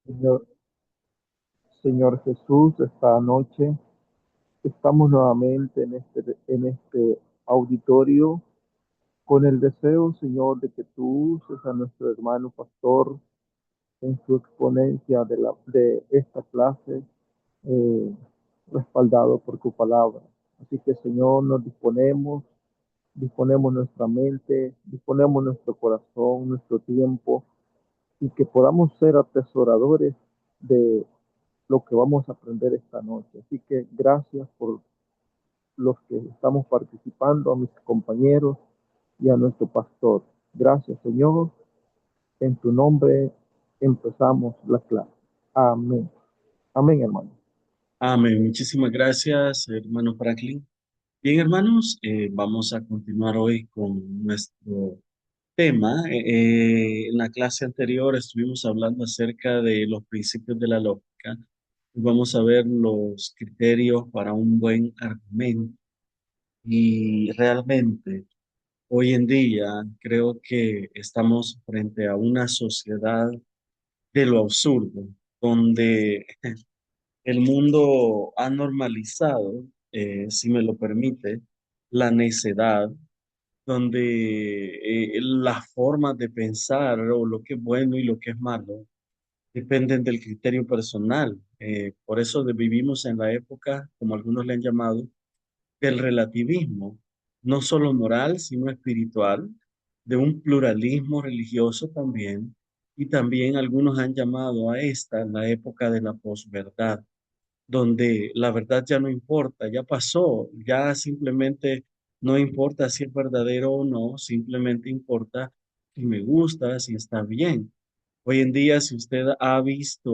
Señor, Señor Jesús, esta noche estamos nuevamente en este auditorio con el deseo, Señor, de que tú uses a nuestro hermano pastor en su exponencia de esta clase, eh, respaldado por tu palabra. Así que, Señor, disponemos nuestra mente, disponemos nuestro corazón, nuestro tiempo, y que podamos ser atesoradores de lo que vamos a aprender esta noche. Así que gracias por los que estamos participando, a mis compañeros y a nuestro pastor. Gracias, Señor. En tu nombre empezamos la clase. Amén. Amén, hermano. Amén. Muchísimas gracias, hermano Franklin. Bien, hermanos, vamos a continuar hoy con nuestro tema. En la clase anterior estuvimos hablando acerca de los principios de la lógica. Y vamos a ver los criterios para un buen argumento. Y realmente, hoy en día, creo que estamos frente a una sociedad de lo absurdo, donde el mundo ha normalizado, si me lo permite, la necedad, donde las formas de pensar o lo que es bueno y lo que es malo dependen del criterio personal. Por eso vivimos en la época, como algunos le han llamado, del relativismo, no solo moral, sino espiritual, de un pluralismo religioso también, y también algunos han llamado a esta la época de la posverdad donde la verdad ya no importa, ya pasó, ya simplemente no importa si es verdadero o no, simplemente importa si me gusta, si está bien. Hoy en día, si usted ha visto,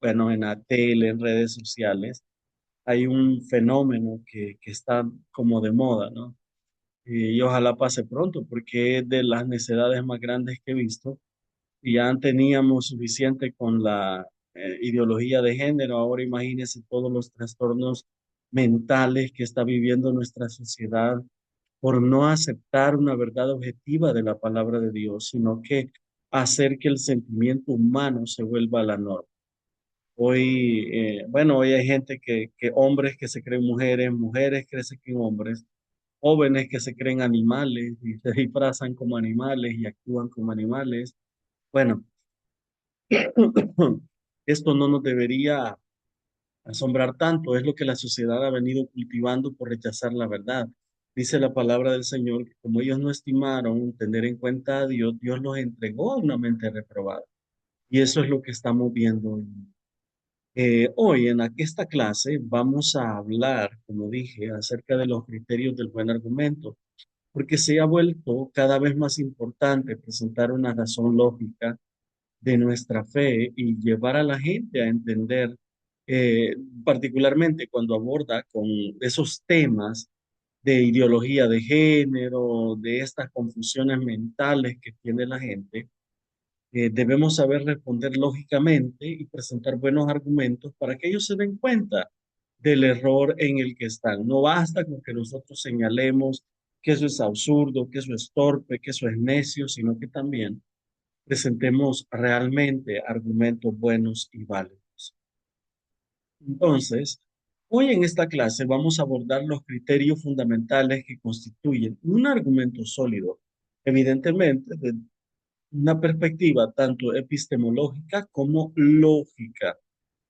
bueno, en la tele, en redes sociales, hay un fenómeno que está como de moda, ¿no? Y ojalá pase pronto, porque es de las necesidades más grandes que he visto y ya teníamos suficiente con la ideología de género, ahora imagínense todos los trastornos mentales que está viviendo nuestra sociedad por no aceptar una verdad objetiva de la palabra de Dios, sino que hacer que el sentimiento humano se vuelva la norma. Hoy, bueno, hoy hay gente que hombres que se creen mujeres, mujeres que se creen hombres, jóvenes que se creen animales y se disfrazan como animales y actúan como animales. Bueno, esto no nos debería asombrar tanto, es lo que la sociedad ha venido cultivando por rechazar la verdad. Dice la palabra del Señor que como ellos no estimaron tener en cuenta a Dios, Dios los entregó a una mente reprobada. Y eso es lo que estamos viendo hoy. Hoy en esta clase vamos a hablar, como dije, acerca de los criterios del buen argumento, porque se ha vuelto cada vez más importante presentar una razón lógica de nuestra fe y llevar a la gente a entender, eh, particularmente cuando aborda con esos temas de ideología de género, de estas confusiones mentales que tiene la gente, debemos saber responder lógicamente y presentar buenos argumentos para que ellos se den cuenta del error en el que están. No basta con que nosotros señalemos que eso es absurdo, que eso es torpe, que eso es necio, sino que también presentemos realmente argumentos buenos y válidos. Entonces, hoy en esta clase vamos a abordar los criterios fundamentales que constituyen un argumento sólido, evidentemente desde una perspectiva tanto epistemológica como lógica.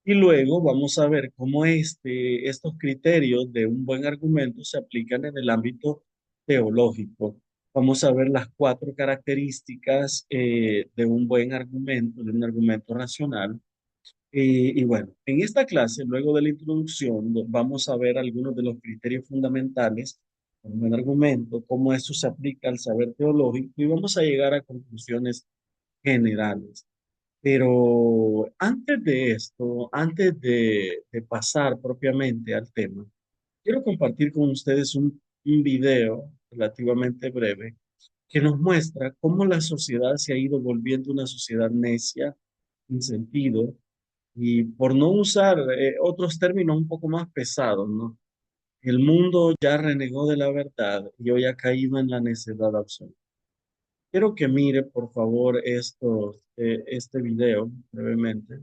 Y luego vamos a ver cómo estos criterios de un buen argumento se aplican en el ámbito teológico. Vamos a ver las cuatro características de un buen argumento, de un argumento racional. Y bueno, en esta clase, luego de la introducción, vamos a ver algunos de los criterios fundamentales de un buen argumento, cómo esto se aplica al saber teológico y vamos a llegar a conclusiones generales. Pero antes de esto, antes de pasar propiamente al tema, quiero compartir con ustedes un video relativamente breve que nos muestra cómo la sociedad se ha ido volviendo una sociedad necia, sin sentido, y por no usar otros términos un poco más pesados, ¿no? El mundo ya renegó de la verdad y hoy ha caído en la necedad absoluta. Quiero que mire, por favor, este video brevemente.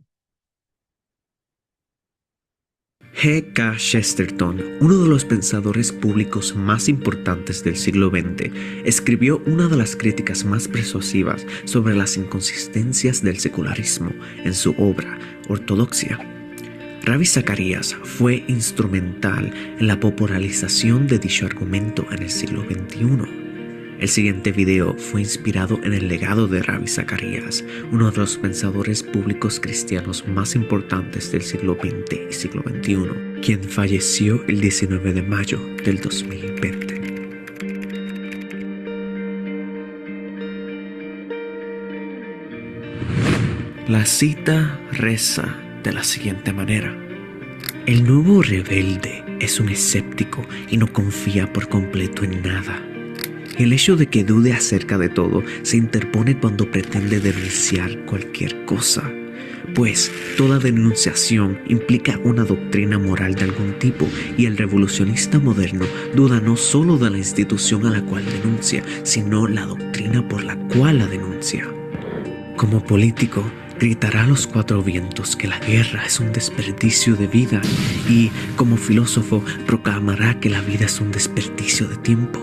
G. K. Chesterton, uno de los pensadores públicos más importantes del siglo XX, escribió una de las críticas más persuasivas sobre las inconsistencias del secularismo en su obra Ortodoxia. Ravi Zacharias fue instrumental en la popularización de dicho argumento en el siglo XXI. El siguiente video fue inspirado en el legado de Ravi Zacharias, uno de los pensadores públicos cristianos más importantes del siglo XX y siglo XXI, quien falleció el 19 de mayo del 2020. La cita reza de la siguiente manera: el nuevo rebelde es un escéptico y no confía por completo en nada. El hecho de que dude acerca de todo se interpone cuando pretende denunciar cualquier cosa, pues toda denunciación implica una doctrina moral de algún tipo y el revolucionista moderno duda no solo de la institución a la cual denuncia, sino la doctrina por la cual la denuncia. Como político, gritará a los cuatro vientos que la guerra es un desperdicio de vida y, como filósofo, proclamará que la vida es un desperdicio de tiempo.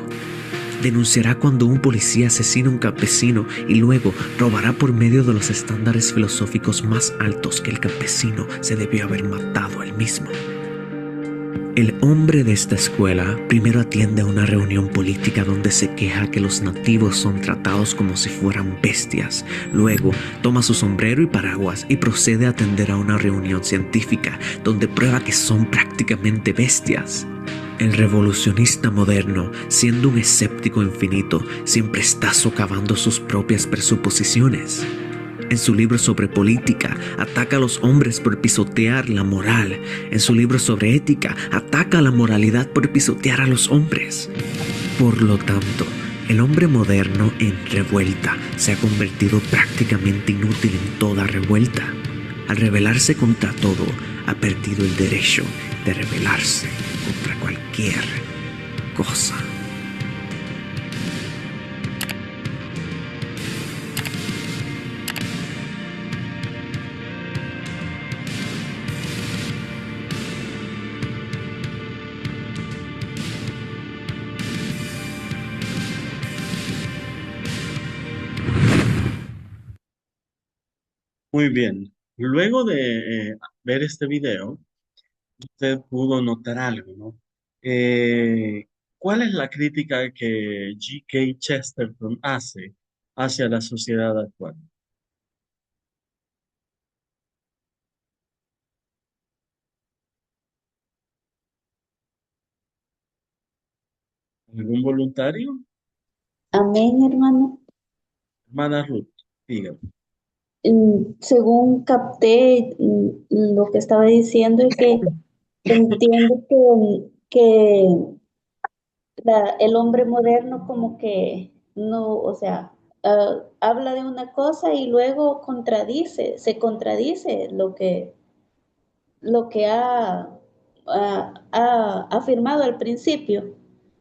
Denunciará cuando un policía asesina a un campesino y luego robará por medio de los estándares filosóficos más altos que el campesino se debió haber matado él mismo. El hombre de esta escuela primero atiende a una reunión política donde se queja que los nativos son tratados como si fueran bestias. Luego toma su sombrero y paraguas y procede a atender a una reunión científica donde prueba que son prácticamente bestias. El revolucionista moderno, siendo un escéptico infinito, siempre está socavando sus propias presuposiciones. En su libro sobre política, ataca a los hombres por pisotear la moral. En su libro sobre ética, ataca a la moralidad por pisotear a los hombres. Por lo tanto, el hombre moderno en revuelta se ha convertido prácticamente inútil en toda revuelta. Al rebelarse contra todo, ha perdido el derecho de rebelarse contra cualquier cosa. Muy bien. Luego de ver este video, usted pudo notar algo, ¿no? ¿Cuál es la crítica que G.K. Chesterton hace hacia la sociedad actual? ¿Algún voluntario? Amén, hermano. Hermana Ruth, dígame. Según capté lo que estaba diciendo es que entiendo que el hombre moderno como que no, o sea, habla de una cosa y luego se contradice lo que ha afirmado al principio.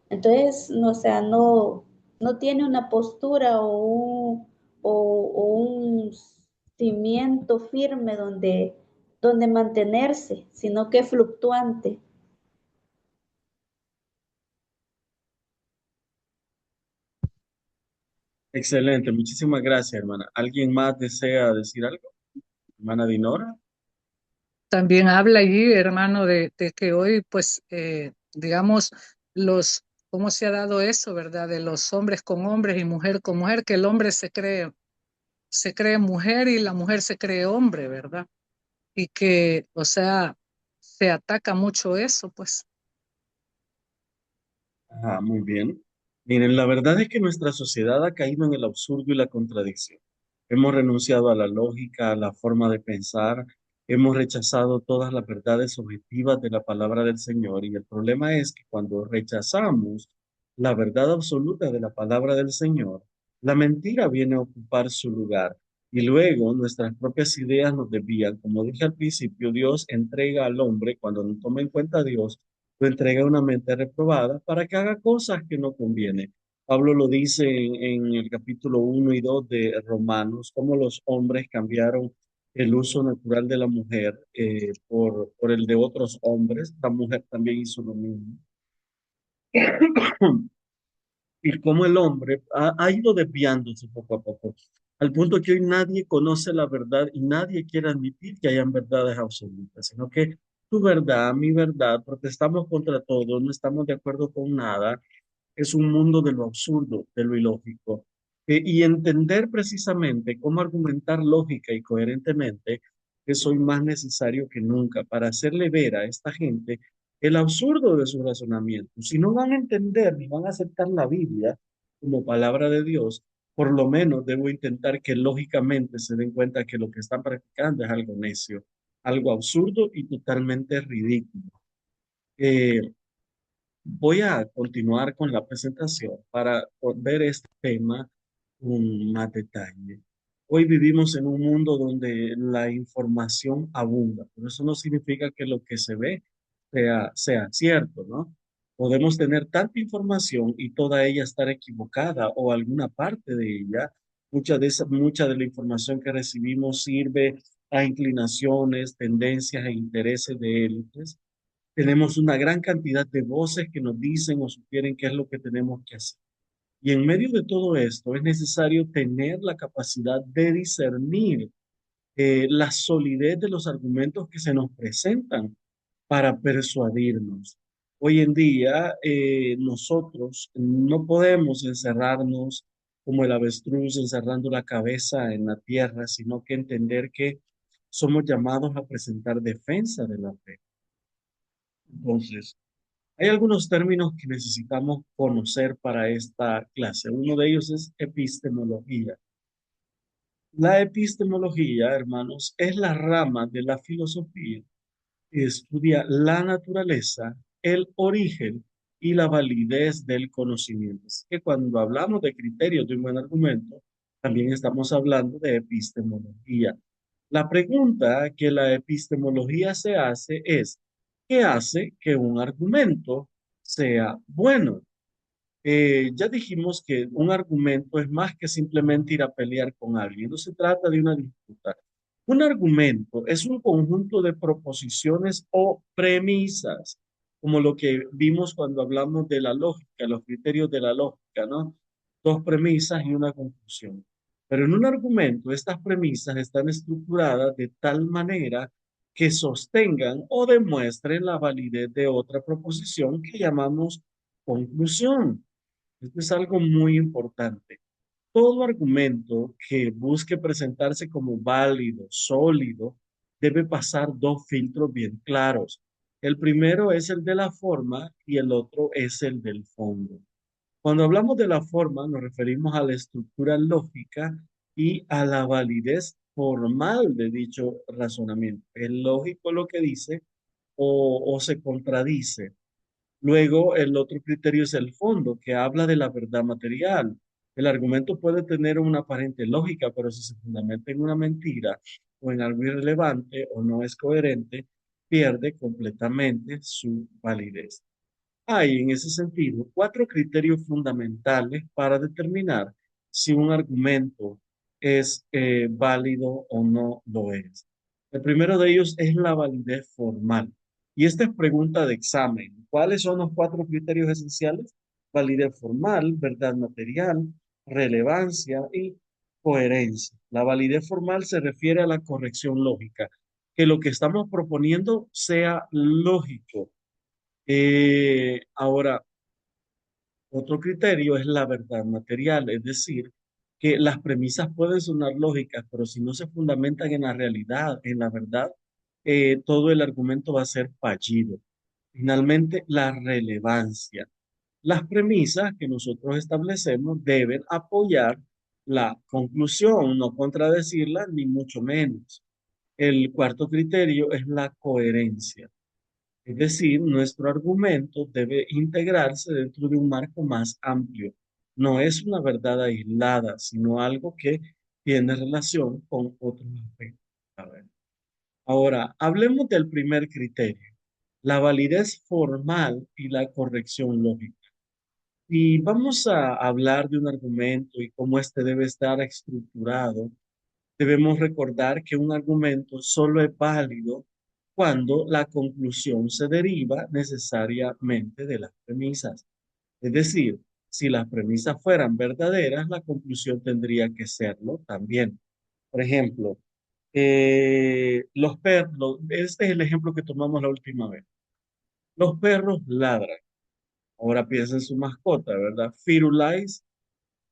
Entonces, no, o sea, no tiene una postura o un cimiento firme donde mantenerse, sino que es fluctuante. Excelente, muchísimas gracias, hermana. ¿Alguien más desea decir algo? Hermana Dinora. También habla allí, hermano, de que hoy, pues, digamos, ¿cómo se ha dado eso, verdad? De los hombres con hombres y mujer con mujer, que el hombre se cree mujer y la mujer se cree hombre, ¿verdad? Y que, o sea, se ataca mucho eso, pues. Ajá, muy bien. Miren, la verdad es que nuestra sociedad ha caído en el absurdo y la contradicción. Hemos renunciado a la lógica, a la forma de pensar, hemos rechazado todas las verdades objetivas de la palabra del Señor y el problema es que cuando rechazamos la verdad absoluta de la palabra del Señor, la mentira viene a ocupar su lugar y luego nuestras propias ideas nos desvían. Como dije al principio, Dios entrega al hombre, cuando no toma en cuenta a Dios, lo entrega a una mente reprobada para que haga cosas que no convienen. Pablo lo dice en el capítulo 1 y 2 de Romanos, cómo los hombres cambiaron el uso natural de la mujer por el de otros hombres. La mujer también hizo lo mismo. Y cómo el hombre ha ido desviándose poco a poco, al punto que hoy nadie conoce la verdad y nadie quiere admitir que hayan verdades absolutas, sino que tu verdad, mi verdad, protestamos contra todo, no estamos de acuerdo con nada, es un mundo de lo absurdo, de lo ilógico. Y entender precisamente cómo argumentar lógica y coherentemente es hoy más necesario que nunca para hacerle ver a esta gente el absurdo de su razonamiento. Si no van a entender ni van a aceptar la Biblia como palabra de Dios, por lo menos debo intentar que lógicamente se den cuenta que lo que están practicando es algo necio, algo absurdo y totalmente ridículo. Eh, Voy a continuar con la presentación para ver este tema con más detalle. Hoy vivimos en un mundo donde la información abunda, pero eso no significa que lo que se ve sea cierto, ¿no? Podemos tener tanta información y toda ella estar equivocada o alguna parte de ella. Mucha de la información que recibimos sirve a inclinaciones, tendencias e intereses de élites. Tenemos una gran cantidad de voces que nos dicen o sugieren qué es lo que tenemos que hacer. Y en medio de todo esto es necesario tener la capacidad de discernir la solidez de los argumentos que se nos presentan para persuadirnos. Hoy en día nosotros no podemos encerrarnos como el avestruz encerrando la cabeza en la tierra, sino que entender que somos llamados a presentar defensa de la fe. Entonces, hay algunos términos que necesitamos conocer para esta clase. Uno de ellos es epistemología. La epistemología, hermanos, es la rama de la filosofía que estudia la naturaleza, el origen y la validez del conocimiento. Así que cuando hablamos de criterios de un buen argumento, también estamos hablando de epistemología. La pregunta que la epistemología se hace es, ¿qué hace que un argumento sea bueno? Ya dijimos que un argumento es más que simplemente ir a pelear con alguien, no se trata de una disputa. Un argumento es un conjunto de proposiciones o premisas, como lo que vimos cuando hablamos de la lógica, los criterios de la lógica, ¿no? Dos premisas y una conclusión. Pero en un argumento, estas premisas están estructuradas de tal manera que sostengan o demuestren la validez de otra proposición que llamamos conclusión. Esto es algo muy importante. Todo argumento que busque presentarse como válido, sólido, debe pasar dos filtros bien claros. El primero es el de la forma y el otro es el del fondo. Cuando hablamos de la forma, nos referimos a la estructura lógica y a la validez formal de dicho razonamiento. ¿Es lógico lo que dice o se contradice? Luego, el otro criterio es el fondo, que habla de la verdad material. El argumento puede tener una aparente lógica, pero si se fundamenta en una mentira o en algo irrelevante o no es coherente, pierde completamente su validez. Hay, en ese sentido, cuatro criterios fundamentales para determinar si un argumento es válido o no lo es. El primero de ellos es la validez formal. Y esta es pregunta de examen. ¿Cuáles son los cuatro criterios esenciales? Validez formal, verdad material, relevancia y coherencia. La validez formal se refiere a la corrección lógica, que lo que estamos proponiendo sea lógico. Ahora, otro criterio es la verdad material, es decir, que las premisas pueden sonar lógicas, pero si no se fundamentan en la realidad, en la verdad, todo el argumento va a ser fallido. Finalmente, la relevancia. Las premisas que nosotros establecemos deben apoyar la conclusión, no contradecirla, ni mucho menos. El cuarto criterio es la coherencia. Es decir, nuestro argumento debe integrarse dentro de un marco más amplio. No es una verdad aislada, sino algo que tiene relación con otros aspectos. A ver. Ahora, hablemos del primer criterio, la validez formal y la corrección lógica. Y vamos a hablar de un argumento y cómo este debe estar estructurado. Debemos recordar que un argumento solo es válido cuando la conclusión se deriva necesariamente de las premisas. Es decir, si las premisas fueran verdaderas, la conclusión tendría que serlo también. Por ejemplo, los perros, este es el ejemplo que tomamos la última vez. Los perros ladran. Ahora piensa en su mascota, ¿verdad? Firulais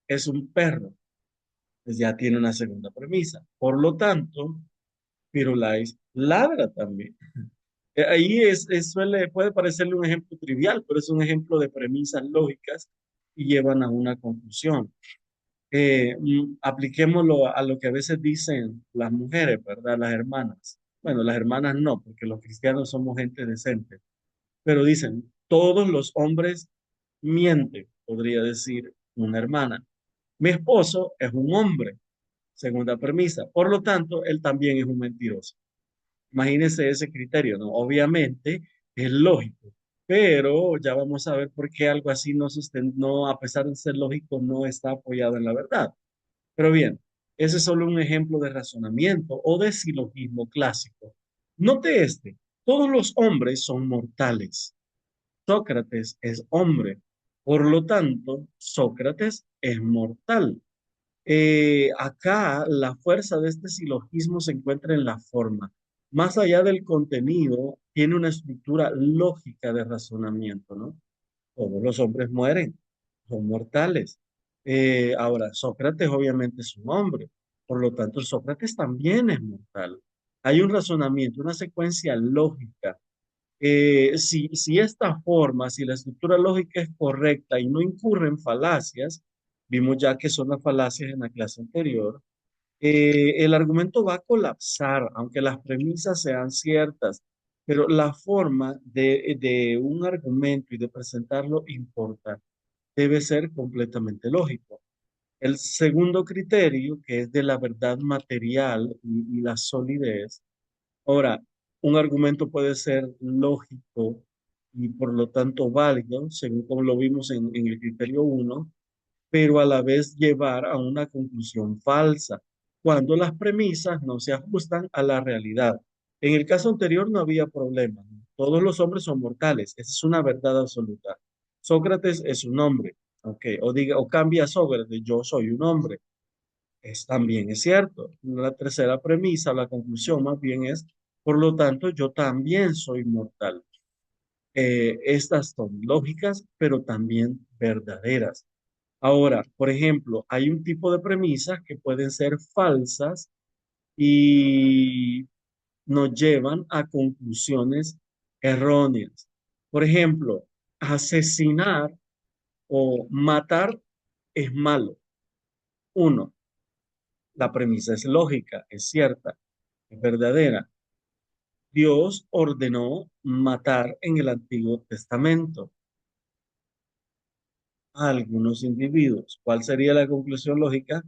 es un perro, pues ya tiene una segunda premisa. Por lo tanto, Firulais ladra también. Ahí puede parecerle un ejemplo trivial, pero es un ejemplo de premisas lógicas y llevan a una conclusión. Apliquémoslo a lo que a veces dicen las mujeres, ¿verdad? Las hermanas. Bueno, las hermanas no, porque los cristianos somos gente decente, pero dicen, todos los hombres mienten, podría decir una hermana. Mi esposo es un hombre, segunda premisa. Por lo tanto, él también es un mentiroso. Imagínense ese criterio, ¿no? Obviamente es lógico, pero ya vamos a ver por qué algo así no, a pesar de ser lógico, no está apoyado en la verdad. Pero bien, ese es solo un ejemplo de razonamiento o de silogismo clásico. Note este, todos los hombres son mortales. Sócrates es hombre, por lo tanto, Sócrates es mortal. Acá la fuerza de este silogismo se encuentra en la forma. Más allá del contenido, tiene una estructura lógica de razonamiento, ¿no? Todos los hombres mueren, son mortales. Ahora, Sócrates obviamente es un hombre, por lo tanto, Sócrates también es mortal. Hay un razonamiento, una secuencia lógica. Si esta forma, si la estructura lógica es correcta y no incurre en falacias, vimos ya que son las falacias en la clase anterior, el argumento va a colapsar, aunque las premisas sean ciertas, pero la forma de un argumento y de presentarlo importa, debe ser completamente lógico. El segundo criterio, que es de la verdad material y la solidez. Ahora, un argumento puede ser lógico y por lo tanto válido, según como lo vimos en el criterio uno, pero a la vez llevar a una conclusión falsa, cuando las premisas no se ajustan a la realidad. En el caso anterior no había problema. Todos los hombres son mortales. Esa es una verdad absoluta. Sócrates es un hombre. Ok, o cambia Sócrates, yo soy un hombre. También es cierto. La tercera premisa, la conclusión más bien es, por lo tanto, yo también soy mortal. Estas son lógicas, pero también verdaderas. Ahora, por ejemplo, hay un tipo de premisas que pueden ser falsas y nos llevan a conclusiones erróneas. Por ejemplo, asesinar o matar es malo. Uno, la premisa es lógica, es cierta, es verdadera. Dios ordenó matar en el Antiguo Testamento a algunos individuos. ¿Cuál sería la conclusión lógica?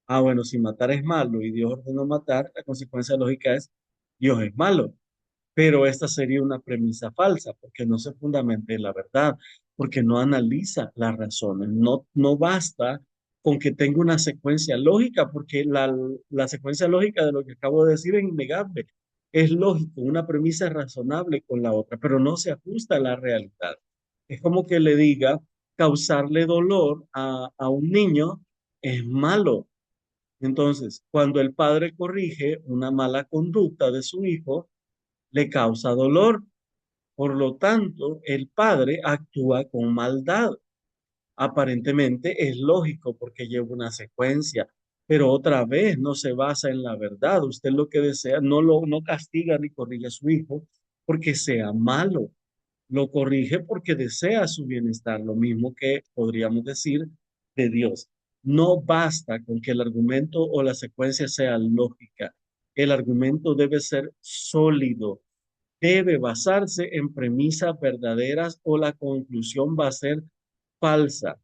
Ah, bueno, si matar es malo y Dios ordenó matar, la consecuencia lógica es Dios es malo. Pero esta sería una premisa falsa porque no se fundamenta en la verdad, porque no analiza las razones. No, no basta con que tenga una secuencia lógica, porque la secuencia lógica de lo que acabo de decir es innegable. Es lógico, una premisa es razonable con la otra, pero no se ajusta a la realidad. Es como que le diga, causarle dolor a un niño es malo. Entonces, cuando el padre corrige una mala conducta de su hijo, le causa dolor. Por lo tanto, el padre actúa con maldad. Aparentemente es lógico porque lleva una secuencia, pero otra vez no se basa en la verdad. Usted lo que desea, no castiga ni corrige a su hijo porque sea malo. Lo corrige porque desea su bienestar, lo mismo que podríamos decir de Dios. No basta con que el argumento o la secuencia sea lógica. El argumento debe ser sólido, debe basarse en premisas verdaderas o la conclusión va a ser falsa.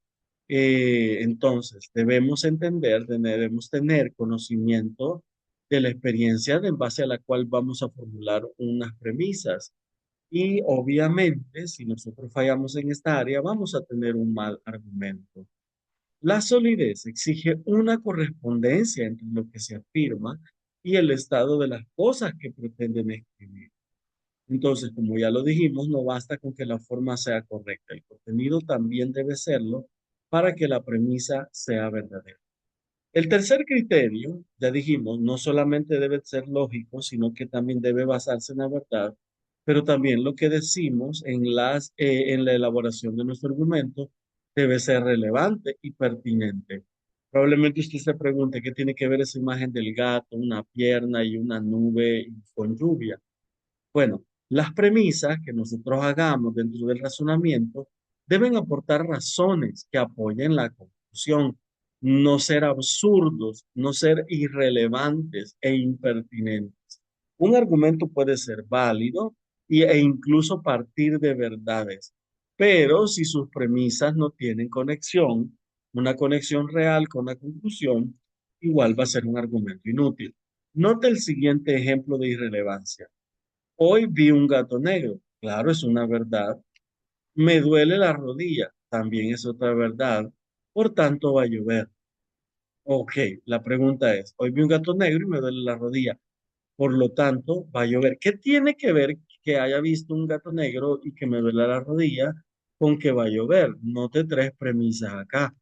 Entonces, debemos entender, debemos tener conocimiento de la experiencia en base a la cual vamos a formular unas premisas. Y obviamente, si nosotros fallamos en esta área, vamos a tener un mal argumento. La solidez exige una correspondencia entre lo que se afirma y el estado de las cosas que pretenden escribir. Entonces, como ya lo dijimos, no basta con que la forma sea correcta. El contenido también debe serlo para que la premisa sea verdadera. El tercer criterio, ya dijimos, no solamente debe ser lógico, sino que también debe basarse en la verdad, pero también lo que decimos en la elaboración de nuestro argumento debe ser relevante y pertinente. Probablemente usted se pregunte qué tiene que ver esa imagen del gato, una pierna y una nube con lluvia. Bueno, las premisas que nosotros hagamos dentro del razonamiento deben aportar razones que apoyen la conclusión, no ser absurdos, no ser irrelevantes e impertinentes. Un argumento puede ser válido e incluso partir de verdades, pero si sus premisas no tienen conexión, una conexión real con la conclusión, igual va a ser un argumento inútil. Note el siguiente ejemplo de irrelevancia. Hoy vi un gato negro. Claro, es una verdad. Me duele la rodilla. También es otra verdad. Por tanto, va a llover. Ok, la pregunta es, hoy vi un gato negro y me duele la rodilla. Por lo tanto, va a llover. ¿Qué tiene que ver que haya visto un gato negro y que me duele la rodilla con que va a llover? Note tres premisas acá,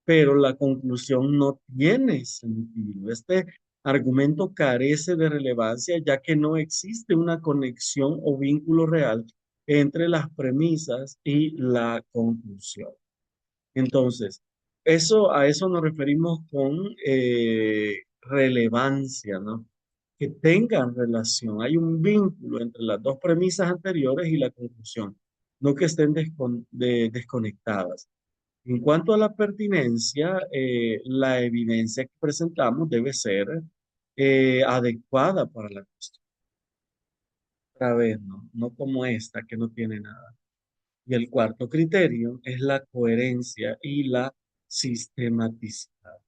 pero la conclusión no tiene sentido. Este argumento carece de relevancia ya que no existe una conexión o vínculo real entre las premisas y la conclusión. Entonces, a eso nos referimos con relevancia, ¿no? Que tengan relación. Hay un vínculo entre las dos premisas anteriores y la conclusión, no que estén desconectadas. En cuanto a la pertinencia, la evidencia que presentamos debe ser adecuada para la cuestión. Otra vez, ¿no? No como esta que no tiene nada. Y el cuarto criterio es la coherencia y la sistematicidad.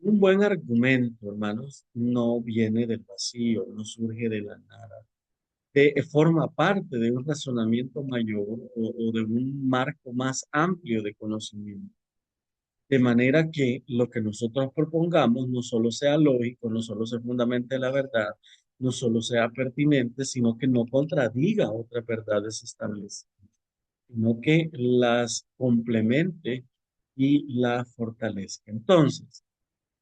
Un buen argumento, hermanos, no viene del vacío, no surge de la nada. Forma parte de un razonamiento mayor o de un marco más amplio de conocimiento. De manera que lo que nosotros propongamos no solo sea lógico, no solo se fundamente en la verdad, no solo sea pertinente, sino que no contradiga otras verdades establecidas, sino que las complemente y la fortalezca. Entonces,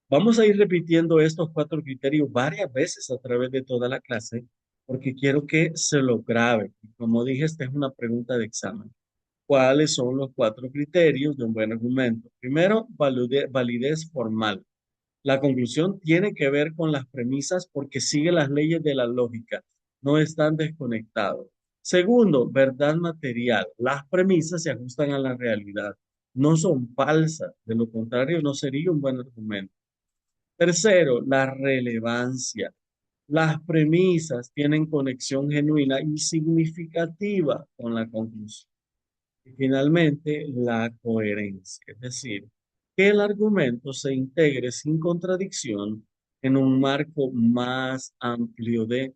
vamos a ir repitiendo estos cuatro criterios varias veces a través de toda la clase, porque quiero que se lo grabe. Como dije, esta es una pregunta de examen. ¿Cuáles son los cuatro criterios de un buen argumento? Primero, validez formal. La conclusión tiene que ver con las premisas porque sigue las leyes de la lógica, no están desconectados. Segundo, verdad material. Las premisas se ajustan a la realidad, no son falsas, de lo contrario no sería un buen argumento. Tercero, la relevancia. Las premisas tienen conexión genuina y significativa con la conclusión. Y finalmente, la coherencia, es decir, que el argumento se integre sin contradicción en un marco más amplio de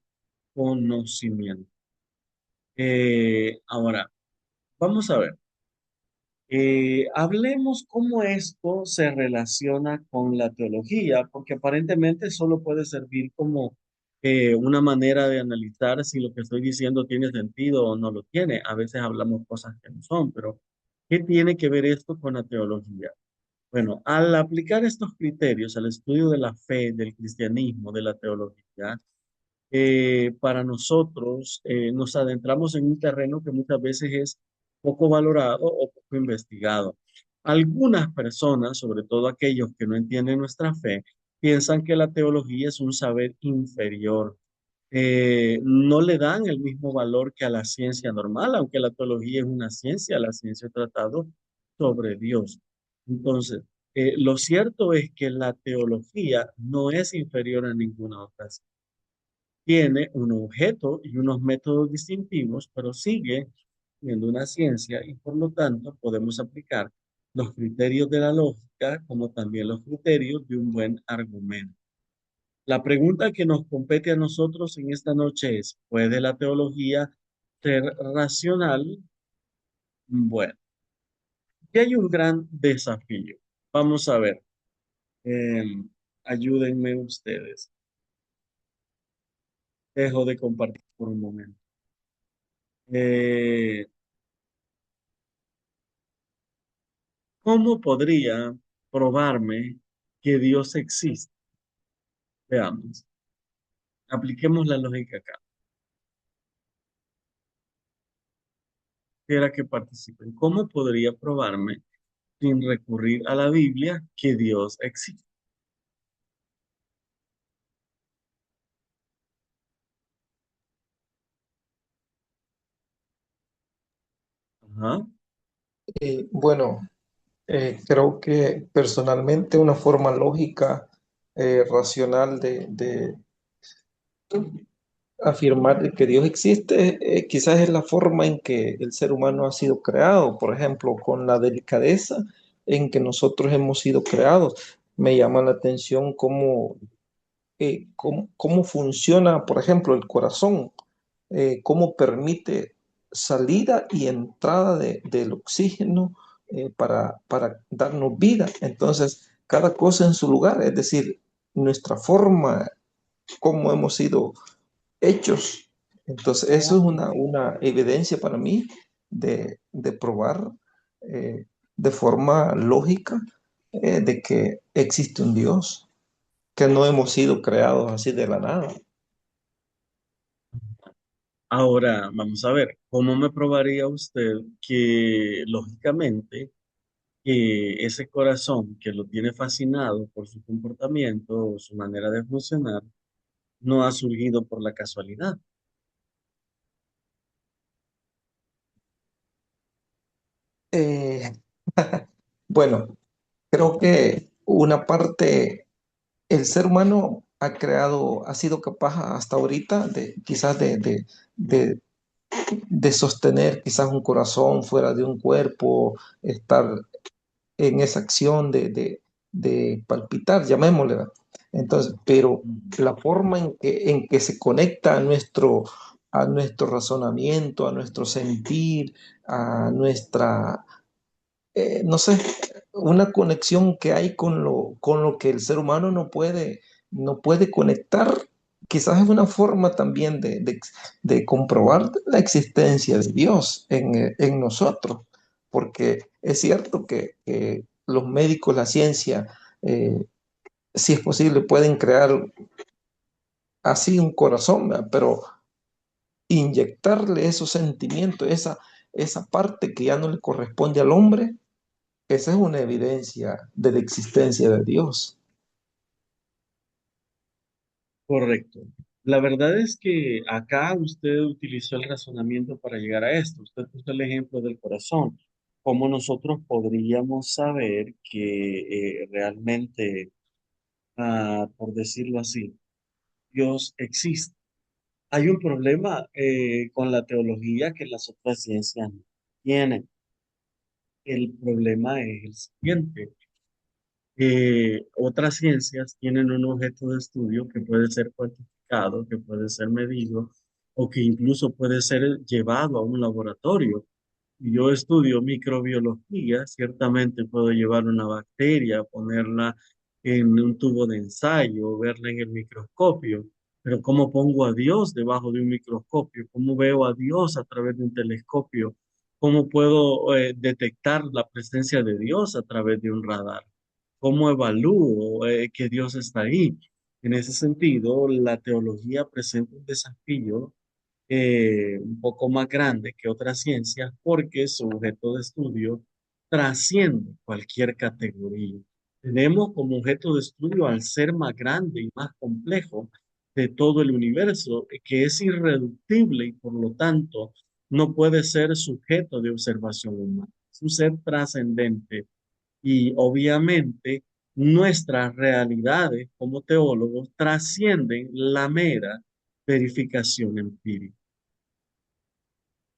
conocimiento. Ahora, vamos a ver. Hablemos cómo esto se relaciona con la teología, porque aparentemente solo puede servir como una manera de analizar si lo que estoy diciendo tiene sentido o no lo tiene. A veces hablamos cosas que no son, pero ¿qué tiene que ver esto con la teología? Bueno, al aplicar estos criterios al estudio de la fe, del cristianismo, de la teología, para nosotros nos adentramos en un terreno que muchas veces es poco valorado o poco investigado. Algunas personas, sobre todo aquellos que no entienden nuestra fe, piensan que la teología es un saber inferior. No le dan el mismo valor que a la ciencia normal, aunque la teología es una ciencia, la ciencia es tratado sobre Dios. Entonces, lo cierto es que la teología no es inferior a ninguna otra ciencia. Tiene un objeto y unos métodos distintivos, pero sigue siendo una ciencia y por lo tanto podemos aplicar los criterios de la lógica como también los criterios de un buen argumento. La pregunta que nos compete a nosotros en esta noche es, ¿puede la teología ser racional, bueno, y hay un gran desafío. Vamos a ver, ayúdenme ustedes. Dejo de compartir por un momento. Eh, ¿Cómo podría probarme que Dios existe? Veamos. Apliquemos la lógica acá. Quisiera que participen. ¿Cómo podría probarme sin recurrir a la Biblia que Dios existe? Ajá. Bueno, creo que personalmente una forma lógica, racional de afirmar que Dios existe, quizás es la forma en que el ser humano ha sido creado, por ejemplo, con la delicadeza en que nosotros hemos sido creados. Me llama la atención cómo funciona, por ejemplo, el corazón, cómo permite salida y entrada del oxígeno para darnos vida. Entonces, cada cosa en su lugar, es decir, nuestra forma, cómo hemos sido hechos. Entonces, eso es una evidencia para mí de probar de forma lógica de que existe un Dios, que no hemos sido creados así de la nada. Ahora, vamos a ver, ¿cómo me probaría usted que lógicamente que ese corazón que lo tiene fascinado por su comportamiento o su manera de funcionar no ha surgido por la casualidad? Eh, bueno, creo que una parte, el ser humano ha sido capaz hasta ahorita de quizás de, de sostener quizás un corazón fuera de un cuerpo, estar en esa acción de palpitar, llamémosle, ¿verdad? Entonces, pero Ujú. la forma en que se conecta a nuestro razonamiento, a nuestro sentir, a nuestra, no sé, una conexión que hay con lo que el ser humano no puede conectar, quizás es una forma también de comprobar la existencia de Dios en nosotros, porque es cierto que los médicos, la ciencia, eh, si es posible, pueden crear así un corazón, ¿verdad? Pero inyectarle esos sentimientos, esa parte que ya no le corresponde al hombre, esa es una evidencia de la existencia de Dios. Correcto. La verdad es que acá usted utilizó el razonamiento para llegar a esto. Usted puso el ejemplo del corazón. ¿Cómo nosotros podríamos saber que realmente, por decirlo así, Dios existe? Hay un problema con la teología que las otras ciencias no tienen. El problema es el siguiente. Otras ciencias tienen un objeto de estudio que puede ser cuantificado, que puede ser medido o que incluso puede ser llevado a un laboratorio. Yo estudio microbiología, ciertamente puedo llevar una bacteria, ponerla en un tubo de ensayo, verla en el microscopio, pero ¿cómo pongo a Dios debajo de un microscopio? ¿Cómo veo a Dios a través de un telescopio? ¿Cómo puedo detectar la presencia de Dios a través de un radar? ¿Cómo evalúo que Dios está ahí? En ese sentido, la teología presenta un desafío un poco más grande que otras ciencias porque su objeto de estudio trasciende cualquier categoría. Tenemos como objeto de estudio al ser más grande y más complejo de todo el universo, que es irreductible y por lo tanto no puede ser sujeto de observación humana. Es un ser trascendente y obviamente nuestras realidades como teólogos trascienden la mera verificación empírica.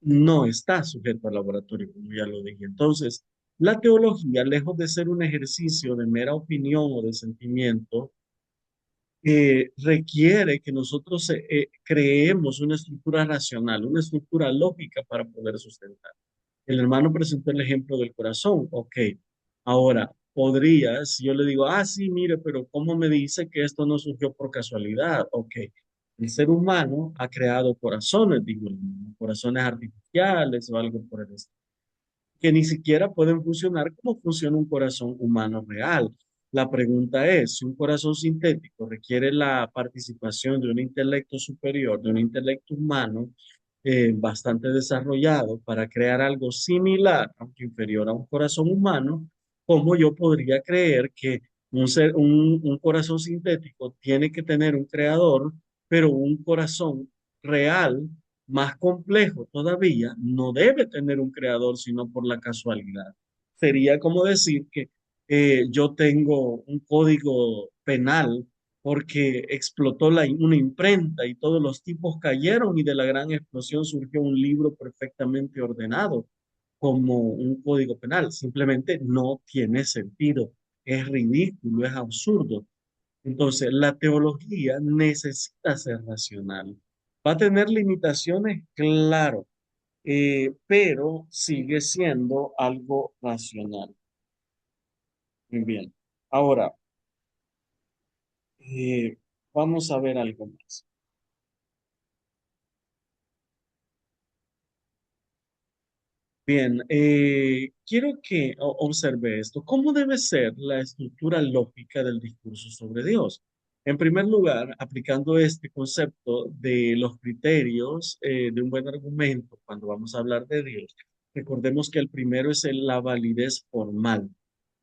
No está sujeto al laboratorio, como ya lo dije. Entonces, la teología, lejos de ser un ejercicio de mera opinión o de sentimiento, requiere que nosotros creemos una estructura racional, una estructura lógica para poder sustentar. El hermano presentó el ejemplo del corazón. Ok, ahora, podrías, yo le digo, ah, sí, mire, pero ¿cómo me dice que esto no surgió por casualidad? Ok, el ser humano ha creado corazones, digo, corazones artificiales o algo por el estilo que ni siquiera pueden funcionar como funciona un corazón humano real. La pregunta es, si un corazón sintético requiere la participación de un intelecto superior, de un intelecto humano bastante desarrollado para crear algo similar, aunque inferior a un corazón humano, ¿cómo yo podría creer que un corazón sintético tiene que tener un creador, pero un corazón real más complejo todavía, no debe tener un creador sino por la casualidad? Sería como decir que yo tengo un código penal porque explotó una imprenta y todos los tipos cayeron y de la gran explosión surgió un libro perfectamente ordenado como un código penal. Simplemente no tiene sentido, es ridículo, es absurdo. Entonces, la teología necesita ser racional. Va a tener limitaciones, claro, pero sigue siendo algo racional. Muy bien. Ahora, eh, vamos a ver algo más. Bien, quiero que observe esto. ¿Cómo debe ser la estructura lógica del discurso sobre Dios? En primer lugar, aplicando este concepto de los criterios de un buen argumento cuando vamos a hablar de Dios, recordemos que el primero es la validez formal.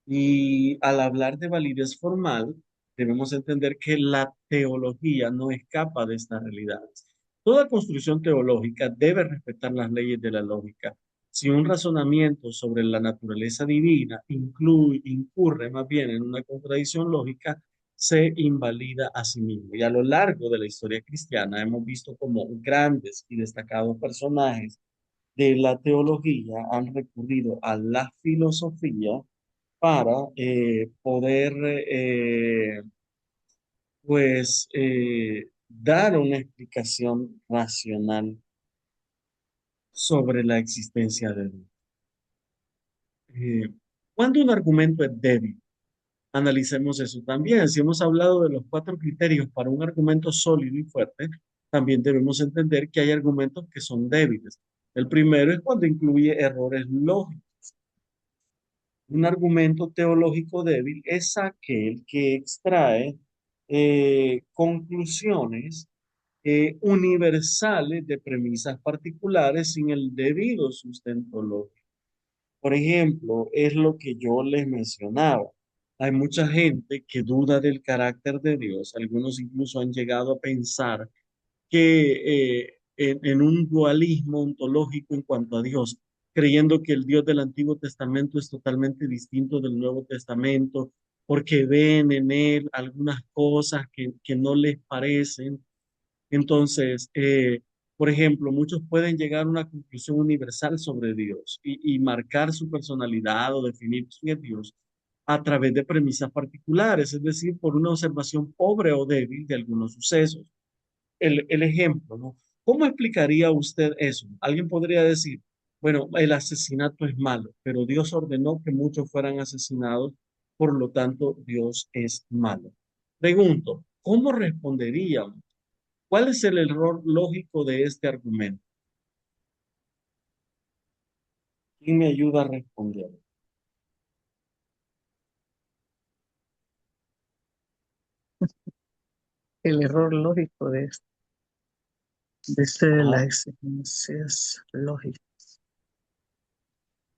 Y al hablar de validez formal, debemos entender que la teología no escapa de estas realidades. Toda construcción teológica debe respetar las leyes de la lógica. Si un razonamiento sobre la naturaleza divina incurre más bien en una contradicción lógica, se invalida a sí mismo. Y a lo largo de la historia cristiana hemos visto como grandes y destacados personajes de la teología han recurrido a la filosofía para poder dar una explicación racional sobre la existencia de Dios. Cuando un argumento es débil, analicemos eso también. Si hemos hablado de los cuatro criterios para un argumento sólido y fuerte, también debemos entender que hay argumentos que son débiles. El primero es cuando incluye errores lógicos. Un argumento teológico débil es aquel que extrae conclusiones universales de premisas particulares sin el debido sustento lógico. Por ejemplo, es lo que yo les mencionaba. Hay mucha gente que duda del carácter de Dios. Algunos incluso han llegado a pensar que en un dualismo ontológico en cuanto a Dios, creyendo que el Dios del Antiguo Testamento es totalmente distinto del Nuevo Testamento, porque ven en él algunas cosas que no les parecen. Entonces, por ejemplo, muchos pueden llegar a una conclusión universal sobre Dios y marcar su personalidad o definir quién es Dios a través de premisas particulares, es decir, por una observación pobre o débil de algunos sucesos. El ejemplo, ¿no? ¿Cómo explicaría usted eso? Alguien podría decir, bueno, el asesinato es malo, pero Dios ordenó que muchos fueran asesinados, por lo tanto Dios es malo. Pregunto, ¿cómo responderíamos? ¿Cuál es el error lógico de este argumento? ¿Quién me ayuda a responder? El error lógico de ser Ajá. las exigencias lógicas.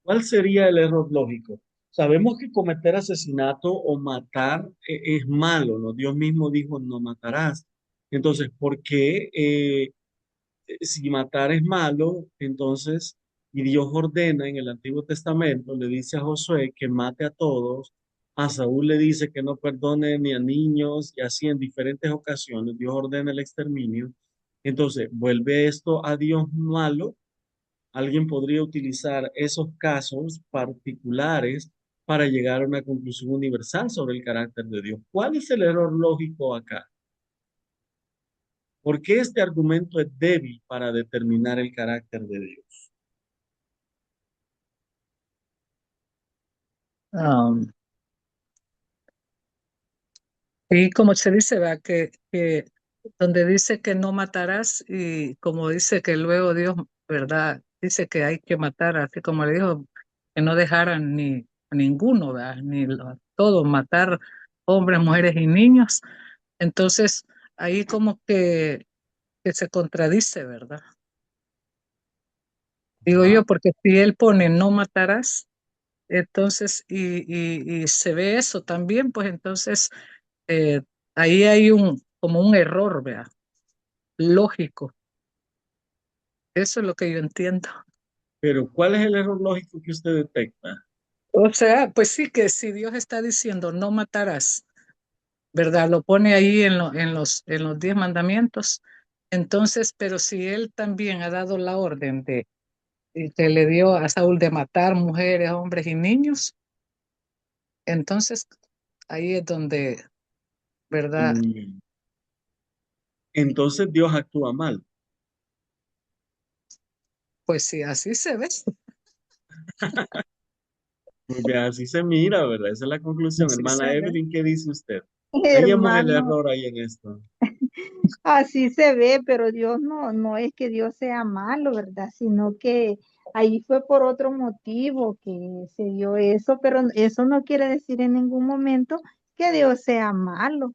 ¿Cuál sería el error lógico? Sabemos que cometer asesinato o matar es malo, ¿no? Dios mismo dijo, no matarás. Entonces, ¿por qué si matar es malo, entonces, y Dios ordena en el Antiguo Testamento, le dice a Josué que mate a todos, a Saúl le dice que no perdone ni a niños, y así en diferentes ocasiones Dios ordena el exterminio? Entonces, ¿vuelve esto a Dios malo? Alguien podría utilizar esos casos particulares para llegar a una conclusión universal sobre el carácter de Dios. ¿Cuál es el error lógico acá? ¿Por qué este argumento es débil para determinar el carácter de Dios? Um, y como se dice, ¿verdad? Que donde dice que no matarás y como dice que luego Dios, ¿verdad? Dice que hay que matar, así como le dijo, que no dejaran ni a ninguno, ¿verdad? Todos, matar hombres, mujeres y niños. Entonces, ahí como que se contradice, ¿verdad? Digo Ajá. yo, porque si él pone no matarás, entonces, y se ve eso también, pues entonces eh, ahí hay como un error, ¿verdad? Lógico. Eso es lo que yo entiendo. Pero ¿cuál es el error lógico que usted detecta? O sea, pues sí que si Dios está diciendo no matarás, ¿verdad? Lo pone ahí en los 10 mandamientos. Entonces, pero si él también ha dado la orden de y que le dio a Saúl de matar mujeres, hombres y niños, entonces ahí es donde, ¿verdad? Mm, Entonces Dios actúa mal. Pues sí, así se ve. Muy bien, así se mira, ¿verdad? Esa es la conclusión. Así se Hermana ve. Evelyn, ¿qué dice usted? Hallemos el Hermano, error ahí en esto. así se ve, pero Dios no es que Dios sea malo, ¿verdad? Sino que ahí fue por otro motivo que se dio eso, pero eso no quiere decir en ningún momento que Dios sea malo.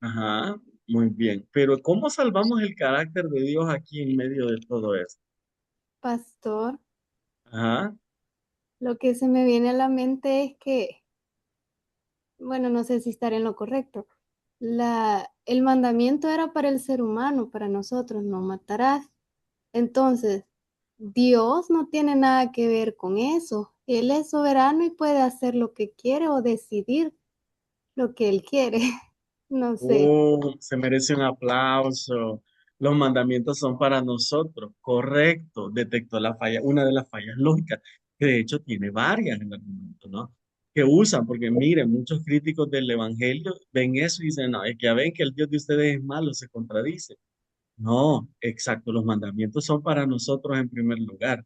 Ajá, muy bien. Pero ¿cómo salvamos el carácter de Dios aquí en medio de todo esto? Pastor, Ajá. lo que se me viene a la mente es que, bueno, no sé si estaré en lo correcto. El mandamiento era para el ser humano, para nosotros, no matarás. Entonces, Dios no tiene nada que ver con eso. Él es soberano y puede hacer lo que quiere o decidir lo que él quiere. No sé. Se merece un aplauso. Los mandamientos son para nosotros. Correcto. Detectó la falla, una de las fallas lógicas, que de hecho tiene varias en el argumento, ¿no? Que usan, porque miren, muchos críticos del Evangelio ven eso y dicen, no, es que ya ven que el Dios de ustedes es malo, se contradice. No, exacto, los mandamientos son para nosotros en primer lugar.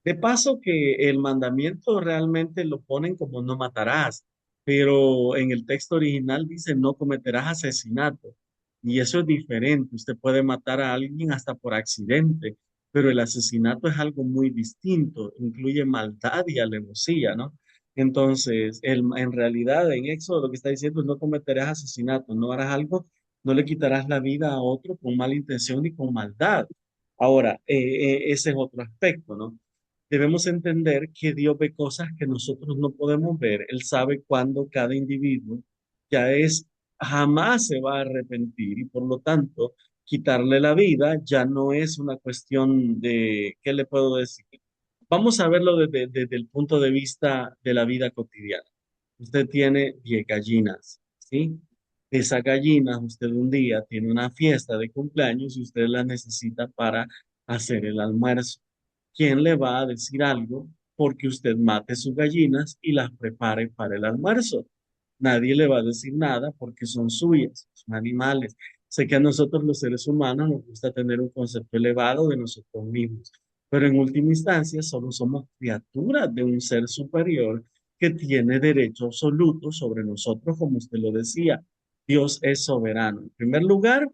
De paso que el mandamiento realmente lo ponen como no matarás, pero en el texto original dice no cometerás asesinato. Y eso es diferente. Usted puede matar a alguien hasta por accidente, pero el asesinato es algo muy distinto, incluye maldad y alevosía, ¿no? Entonces, en realidad en Éxodo lo que está diciendo es no cometerás asesinato, no harás algo, no le quitarás la vida a otro con mala intención ni con maldad. Ahora, ese es otro aspecto, ¿no? Debemos entender que Dios ve cosas que nosotros no podemos ver. Él sabe cuándo cada individuo ya es, jamás se va a arrepentir y por lo tanto, quitarle la vida ya no es una cuestión de, ¿qué le puedo decir? Vamos a verlo desde el punto de vista de la vida cotidiana. Usted tiene 10 gallinas, ¿sí? Esas gallinas, usted un día tiene una fiesta de cumpleaños y usted las necesita para hacer el almuerzo. ¿Quién le va a decir algo porque usted mate sus gallinas y las prepare para el almuerzo? Nadie le va a decir nada porque son suyas, son animales. Sé que a nosotros los seres humanos nos gusta tener un concepto elevado de nosotros mismos, pero en última instancia solo somos criaturas de un ser superior que tiene derecho absoluto sobre nosotros, como usted lo decía. Dios es soberano. En primer lugar,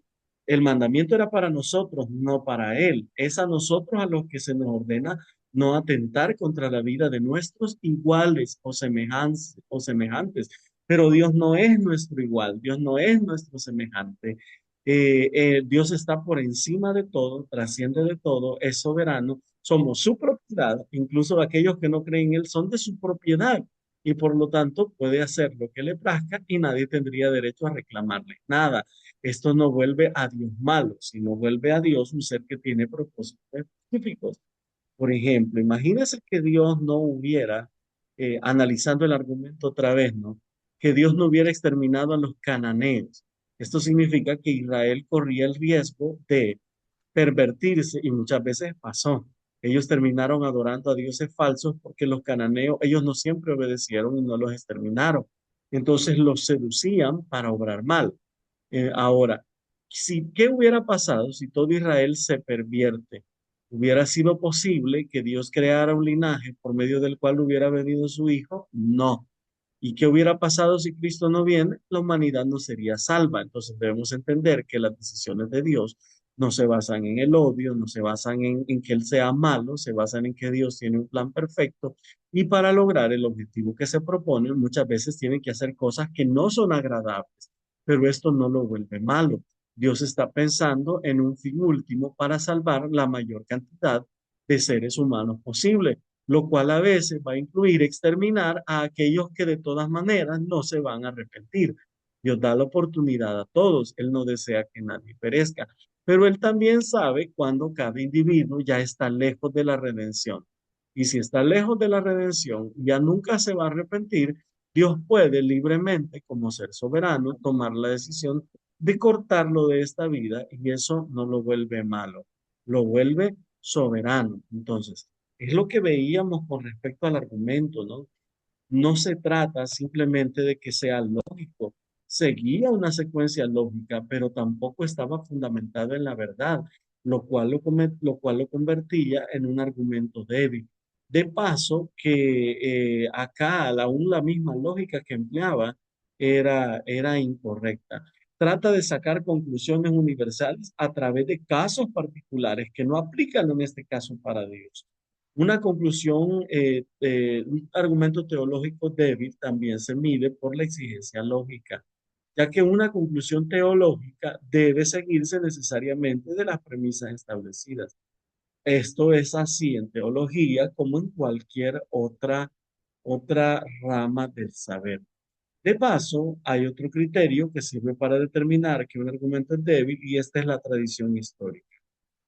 el mandamiento era para nosotros, no para Él. Es a nosotros a los que se nos ordena no atentar contra la vida de nuestros iguales o semejantes. Pero Dios no es nuestro igual, Dios no es nuestro semejante. Dios está por encima de todo, trasciende de todo, es soberano, somos su propiedad, incluso aquellos que no creen en Él son de su propiedad y por lo tanto puede hacer lo que le plazca y nadie tendría derecho a reclamarle nada. Esto no vuelve a Dios malo, sino vuelve a Dios un ser que tiene propósitos específicos. Por ejemplo, imagínese que Dios no hubiera, analizando el argumento otra vez, ¿no? Que Dios no hubiera exterminado a los cananeos. Esto significa que Israel corría el riesgo de pervertirse y muchas veces pasó. Ellos terminaron adorando a dioses falsos porque los cananeos, ellos no siempre obedecieron y no los exterminaron. Entonces los seducían para obrar mal. Ahora, ¿qué hubiera pasado si todo Israel se pervierte? ¿Hubiera sido posible que Dios creara un linaje por medio del cual hubiera venido su hijo? No. ¿Y qué hubiera pasado si Cristo no viene? La humanidad no sería salva. Entonces debemos entender que las decisiones de Dios no se basan en el odio, no se basan en que Él sea malo, se basan en que Dios tiene un plan perfecto y para lograr el objetivo que se propone muchas veces tiene que hacer cosas que no son agradables, pero esto no lo vuelve malo. Dios está pensando en un fin último para salvar la mayor cantidad de seres humanos posible, lo cual a veces va a incluir exterminar a aquellos que de todas maneras no se van a arrepentir. Dios da la oportunidad a todos, Él no desea que nadie perezca, pero Él también sabe cuando cada individuo ya está lejos de la redención. Y si está lejos de la redención, ya nunca se va a arrepentir. Dios puede libremente, como ser soberano, tomar la decisión de cortarlo de esta vida y eso no lo vuelve malo, lo vuelve soberano. Entonces, es lo que veíamos con respecto al argumento, ¿no? No se trata simplemente de que sea lógico. Seguía una secuencia lógica, pero tampoco estaba fundamentado en la verdad, lo cual lo convertía en un argumento débil. De paso, que acá aún la misma lógica que empleaba era incorrecta. Trata de sacar conclusiones universales a través de casos particulares que no aplican en este caso para Dios. Una conclusión, un argumento teológico débil también se mide por la exigencia lógica, ya que una conclusión teológica debe seguirse necesariamente de las premisas establecidas. Esto es así en teología como en cualquier otra rama del saber. De paso, hay otro criterio que sirve para determinar que un argumento es débil y esta es la tradición histórica.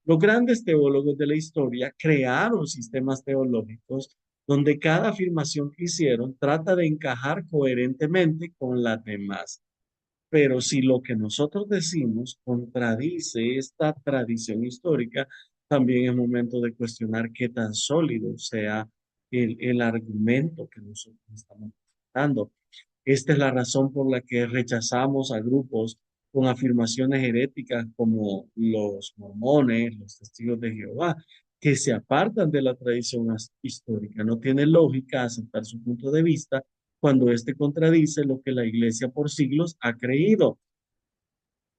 Los grandes teólogos de la historia crearon sistemas teológicos donde cada afirmación que hicieron trata de encajar coherentemente con las demás. Pero si lo que nosotros decimos contradice esta tradición histórica, también es momento de cuestionar qué tan sólido sea el argumento que nosotros estamos presentando. Esta es la razón por la que rechazamos a grupos con afirmaciones heréticas como los mormones, los testigos de Jehová, que se apartan de la tradición histórica. No tiene lógica aceptar su punto de vista cuando éste contradice lo que la iglesia por siglos ha creído.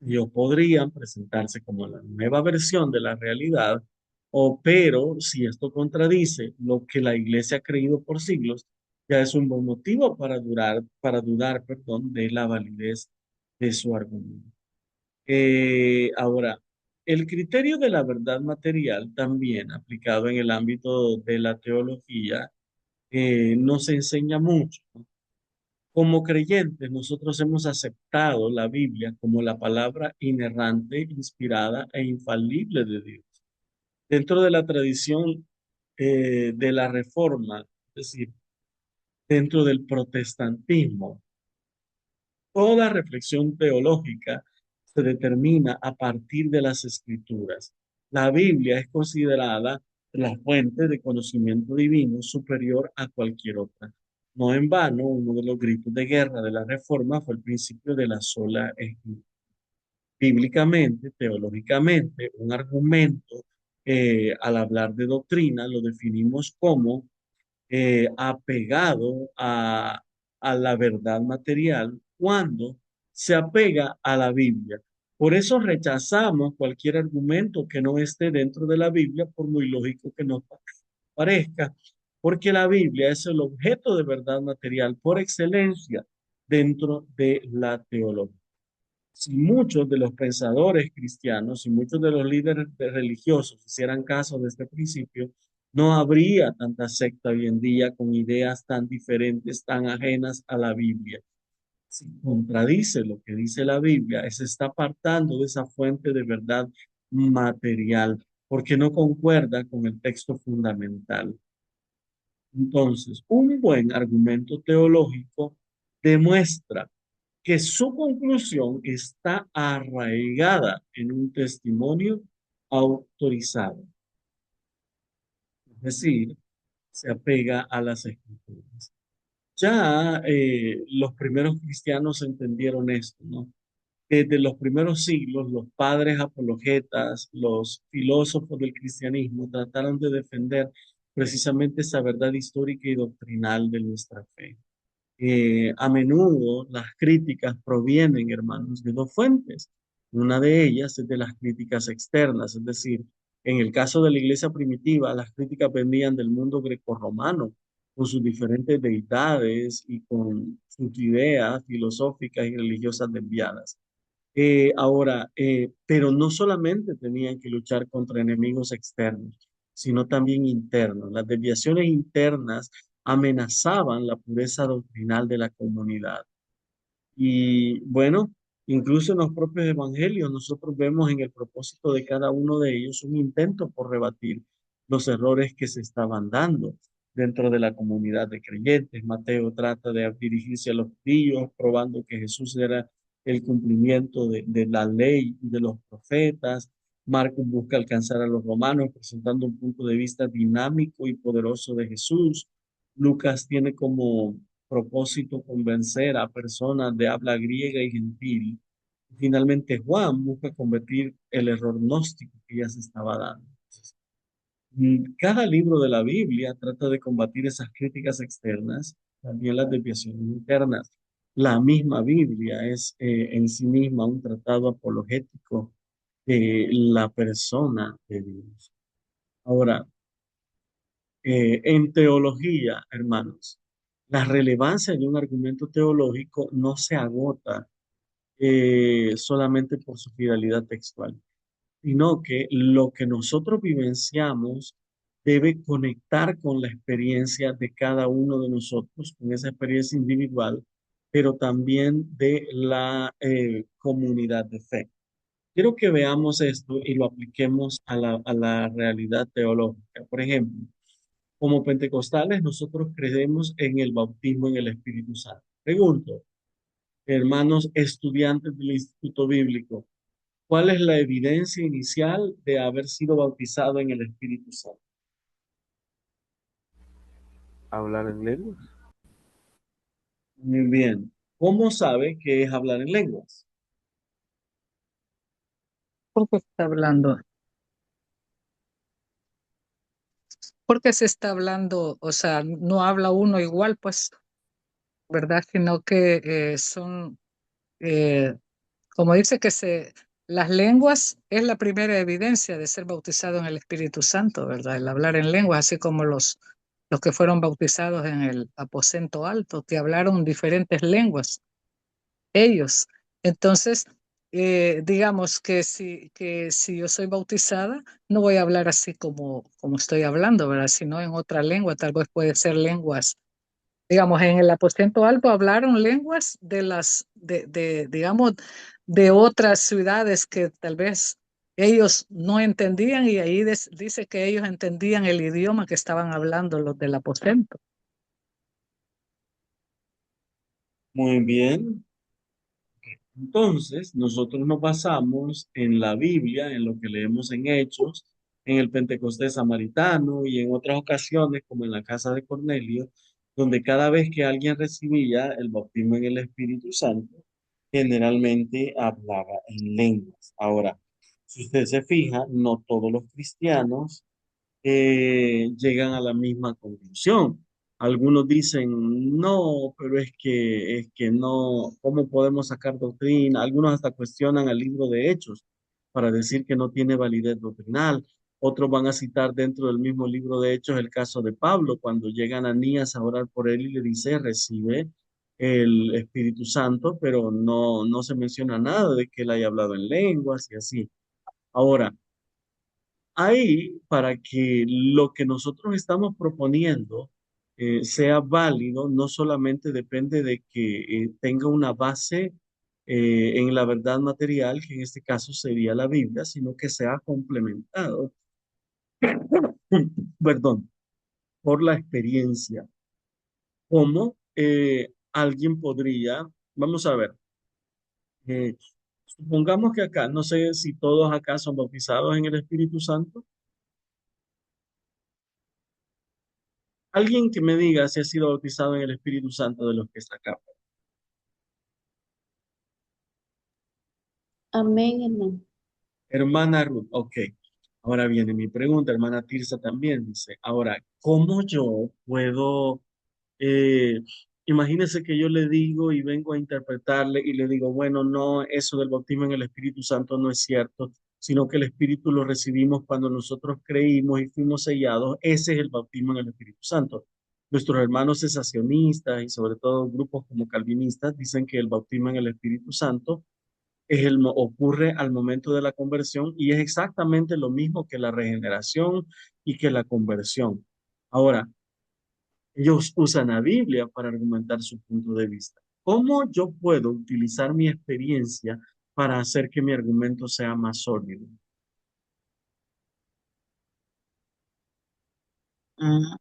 Ellos podrían presentarse como la nueva versión de la realidad, pero si esto contradice lo que la iglesia ha creído por siglos, ya es un buen motivo para dudar, perdón, de la validez de su argumento. Ahora, el criterio de la verdad material también aplicado en el ámbito de la teología nos enseña mucho, ¿no? Como creyentes, nosotros hemos aceptado la Biblia como la palabra inerrante, inspirada e infalible de Dios. Dentro de la tradición de la Reforma, es decir, dentro del protestantismo, toda reflexión teológica se determina a partir de las escrituras. La Biblia es considerada la fuente de conocimiento divino superior a cualquier otra. No en vano, uno de los gritos de guerra de la Reforma fue el principio de la sola escritura. Bíblicamente, teológicamente, un argumento al hablar de doctrina lo definimos como apegado a la verdad material cuando se apega a la Biblia. Por eso rechazamos cualquier argumento que no esté dentro de la Biblia, por muy lógico que nos parezca, porque la Biblia es el objeto de verdad material por excelencia dentro de la teología. Si muchos de los pensadores cristianos y muchos de los líderes religiosos hicieran caso de este principio, no habría tanta secta hoy en día con ideas tan diferentes, tan ajenas a la Biblia. Si contradice lo que dice la Biblia, se está apartando de esa fuente de verdad material, porque no concuerda con el texto fundamental. Entonces, un buen argumento teológico demuestra que su conclusión está arraigada en un testimonio autorizado, es decir, se apega a las escrituras. Ya los primeros cristianos entendieron esto, ¿no? Desde los primeros siglos, los padres apologetas, los filósofos del cristianismo trataron de defender precisamente esa verdad histórica y doctrinal de nuestra fe. A menudo las críticas provienen, hermanos, de dos fuentes. Una de ellas es de las críticas externas, es decir, en el caso de la iglesia primitiva, las críticas venían del mundo grecorromano, con sus diferentes deidades y con sus ideas filosóficas y religiosas desviadas. Pero no solamente tenían que luchar contra enemigos externos, sino también internos. Las desviaciones internas amenazaban la pureza doctrinal de la comunidad. Y bueno, incluso en los propios evangelios nosotros vemos en el propósito de cada uno de ellos un intento por rebatir los errores que se estaban dando dentro de la comunidad de creyentes. Mateo trata de dirigirse a los judíos, probando que Jesús era el cumplimiento de la ley y de los profetas. Marcos busca alcanzar a los romanos, presentando un punto de vista dinámico y poderoso de Jesús. Lucas tiene como propósito convencer a personas de habla griega y gentil. Finalmente, Juan busca convertir el error gnóstico que ya se estaba dando. Cada libro de la Biblia trata de combatir esas críticas externas, también las desviaciones internas. La misma Biblia es en sí misma un tratado apologético de la persona de Dios. Ahora, en teología, hermanos, la relevancia de un argumento teológico no se agota solamente por su fidelidad textual, sino que lo que nosotros vivenciamos debe conectar con la experiencia de cada uno de nosotros, con esa experiencia individual, pero también de la comunidad de fe. Quiero que veamos esto y lo apliquemos a la realidad teológica. Por ejemplo, como pentecostales, nosotros creemos en el bautismo en el Espíritu Santo. Pregunto, hermanos estudiantes del Instituto Bíblico, ¿cuál es la evidencia inicial de haber sido bautizado en el Espíritu Santo? Hablar en lenguas. Muy bien. ¿Cómo sabe que es hablar en lenguas? ¿Por qué está hablando? Porque se está hablando, o sea, no habla uno igual, pues, ¿verdad? Sino que son, eh, como dice que las lenguas es la primera evidencia de ser bautizado en el Espíritu Santo, ¿verdad? El hablar en lenguas, así como los que fueron bautizados en el aposento alto, que hablaron diferentes lenguas, ellos. Entonces, digamos que si yo soy bautizada, no voy a hablar así como estoy hablando, ¿verdad? Sino en otra lengua, tal vez puede ser lenguas. Digamos, en el aposento alto hablaron lenguas digamos, de otras ciudades que tal vez ellos no entendían y ahí dice que ellos entendían el idioma que estaban hablando los del aposento. Muy bien. Entonces, nosotros nos basamos en la Biblia, en lo que leemos en Hechos, en el Pentecostés samaritano y en otras ocasiones, como en la casa de Cornelio, donde cada vez que alguien recibía el bautismo en el Espíritu Santo, generalmente hablaba en lenguas. Ahora, si usted se fija, no todos los cristianos llegan a la misma conclusión. Algunos dicen, no, pero es que no, ¿cómo podemos sacar doctrina? Algunos hasta cuestionan al libro de Hechos para decir que no tiene validez doctrinal. Otros van a citar dentro del mismo libro de Hechos el caso de Pablo, cuando llega Ananías a orar por él y le dice, recibe el Espíritu Santo, pero no se menciona nada de que él haya hablado en lenguas y así. Ahora, ahí, para que lo que nosotros estamos proponiendo sea válido, no solamente depende de que tenga una base en la verdad material, que en este caso sería la Biblia, sino que sea complementado, perdón, por la experiencia. ¿Cómo alguien podría, vamos a ver, eh, supongamos que acá, no sé si todos acá son bautizados en el Espíritu Santo. Alguien que me diga si ha sido bautizado en el Espíritu Santo de los que está acá. Amén, hermano. Hermana Ruth, ok. Ahora viene mi pregunta, hermana Tirsa también dice, ahora, ¿cómo yo puedo, eh, imagínese que yo le digo y vengo a interpretarle y le digo, bueno, no, eso del bautismo en el Espíritu Santo no es cierto, sino que el Espíritu lo recibimos cuando nosotros creímos y fuimos sellados, ese es el bautismo en el Espíritu Santo. Nuestros hermanos cesacionistas y sobre todo grupos como calvinistas dicen que el bautismo en el Espíritu Santo ocurre al momento de la conversión y es exactamente lo mismo que la regeneración y que la conversión. Ahora, ellos usan la Biblia para argumentar su punto de vista. ¿Cómo yo puedo utilizar mi experiencia para hacer que mi argumento sea más sólido? Mm,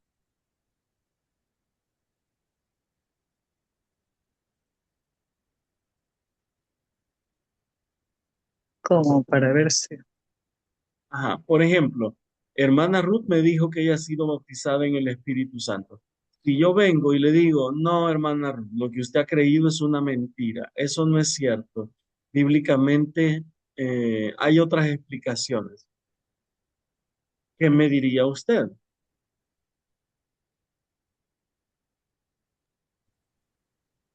como para ver si. Ajá. Por ejemplo, hermana Ruth me dijo que ella ha sido bautizada en el Espíritu Santo. Si yo vengo y le digo, no, hermana Ruth, lo que usted ha creído es una mentira, eso no es cierto. Bíblicamente hay otras explicaciones. ¿Qué me diría usted?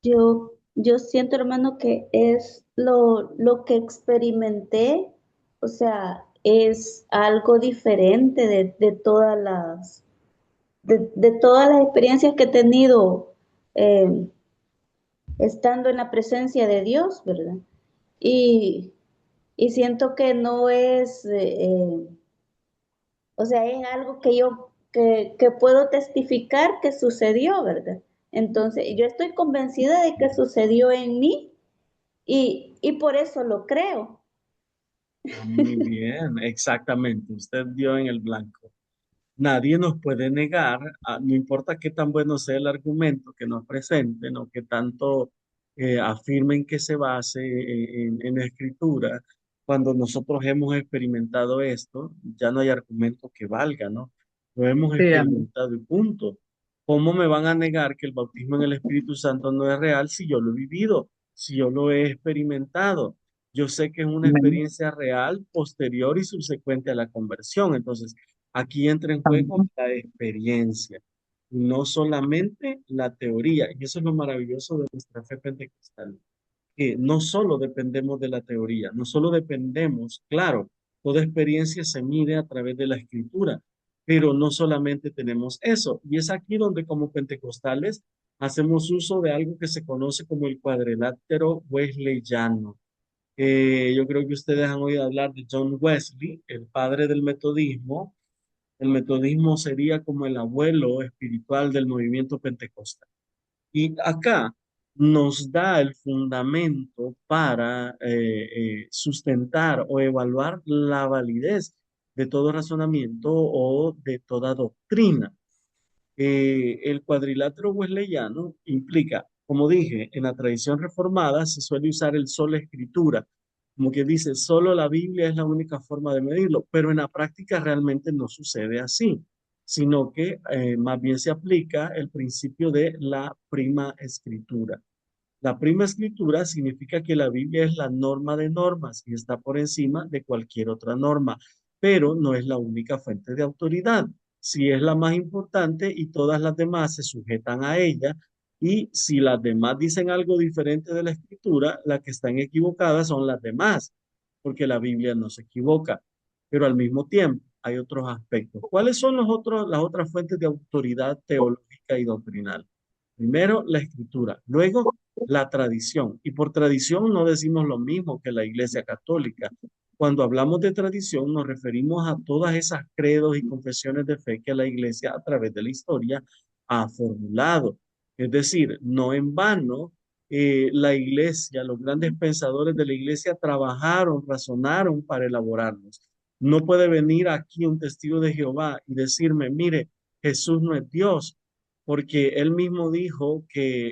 Yo siento, hermano, que es lo que experimenté, o sea, es algo diferente de todas las experiencias que he tenido eh, estando en la presencia de Dios, ¿verdad? Y, y siento que no es, o sea, es algo que que puedo testificar que sucedió, ¿verdad? Entonces, yo estoy convencida de que sucedió en mí y por eso lo creo. Muy bien, exactamente. Usted dio en el blanco. Nadie nos puede negar, no importa qué tan bueno sea el argumento que nos presenten o qué tanto afirmen que se base en la escritura, cuando nosotros hemos experimentado esto, ya no hay argumento que valga, ¿no? Lo hemos Sí, amén. experimentado y punto. ¿Cómo me van a negar que el bautismo en el Espíritu Santo no es real si yo lo he vivido, si yo lo he experimentado? Yo sé que es una Amén. experiencia real, posterior y subsecuente a la conversión. Entonces, aquí entra en juego Amén. la experiencia, no solamente la teoría. Y eso es lo maravilloso de nuestra fe pentecostal, que no solo dependemos de la teoría, no solo dependemos, claro, toda experiencia se mide a través de la escritura, pero no solamente tenemos eso. Y es aquí donde como pentecostales hacemos uso de algo que se conoce como el cuadrilátero wesleyano. Yo creo que ustedes han oído hablar de John Wesley, el padre del metodismo. El metodismo sería como el abuelo espiritual del movimiento pentecostal. Y acá nos da el fundamento para sustentar o evaluar la validez de todo razonamiento o de toda doctrina. El cuadrilátero wesleyano implica, como dije, en la tradición reformada se suele usar el sola escritura, como que dice, solo la Biblia es la única forma de medirlo, pero en la práctica realmente no sucede así, sino que más bien se aplica el principio de la prima escritura. La prima escritura significa que la Biblia es la norma de normas y está por encima de cualquier otra norma, pero no es la única fuente de autoridad. Si es la más importante y todas las demás se sujetan a ella, y si las demás dicen algo diferente de la escritura, las que están equivocadas son las demás, porque la Biblia no se equivoca. Pero al mismo tiempo hay otros aspectos. ¿Cuáles son las otras fuentes de autoridad teológica y doctrinal? Primero, la escritura. Luego, la tradición. Y por tradición no decimos lo mismo que la Iglesia Católica. Cuando hablamos de tradición nos referimos a todas esas credos y confesiones de fe que la Iglesia a través de la historia ha formulado. Es decir, no en vano la Iglesia, los grandes pensadores de la Iglesia trabajaron, razonaron para elaborarlos. No puede venir aquí un testigo de Jehová y decirme, mire, Jesús no es Dios, porque él mismo dijo que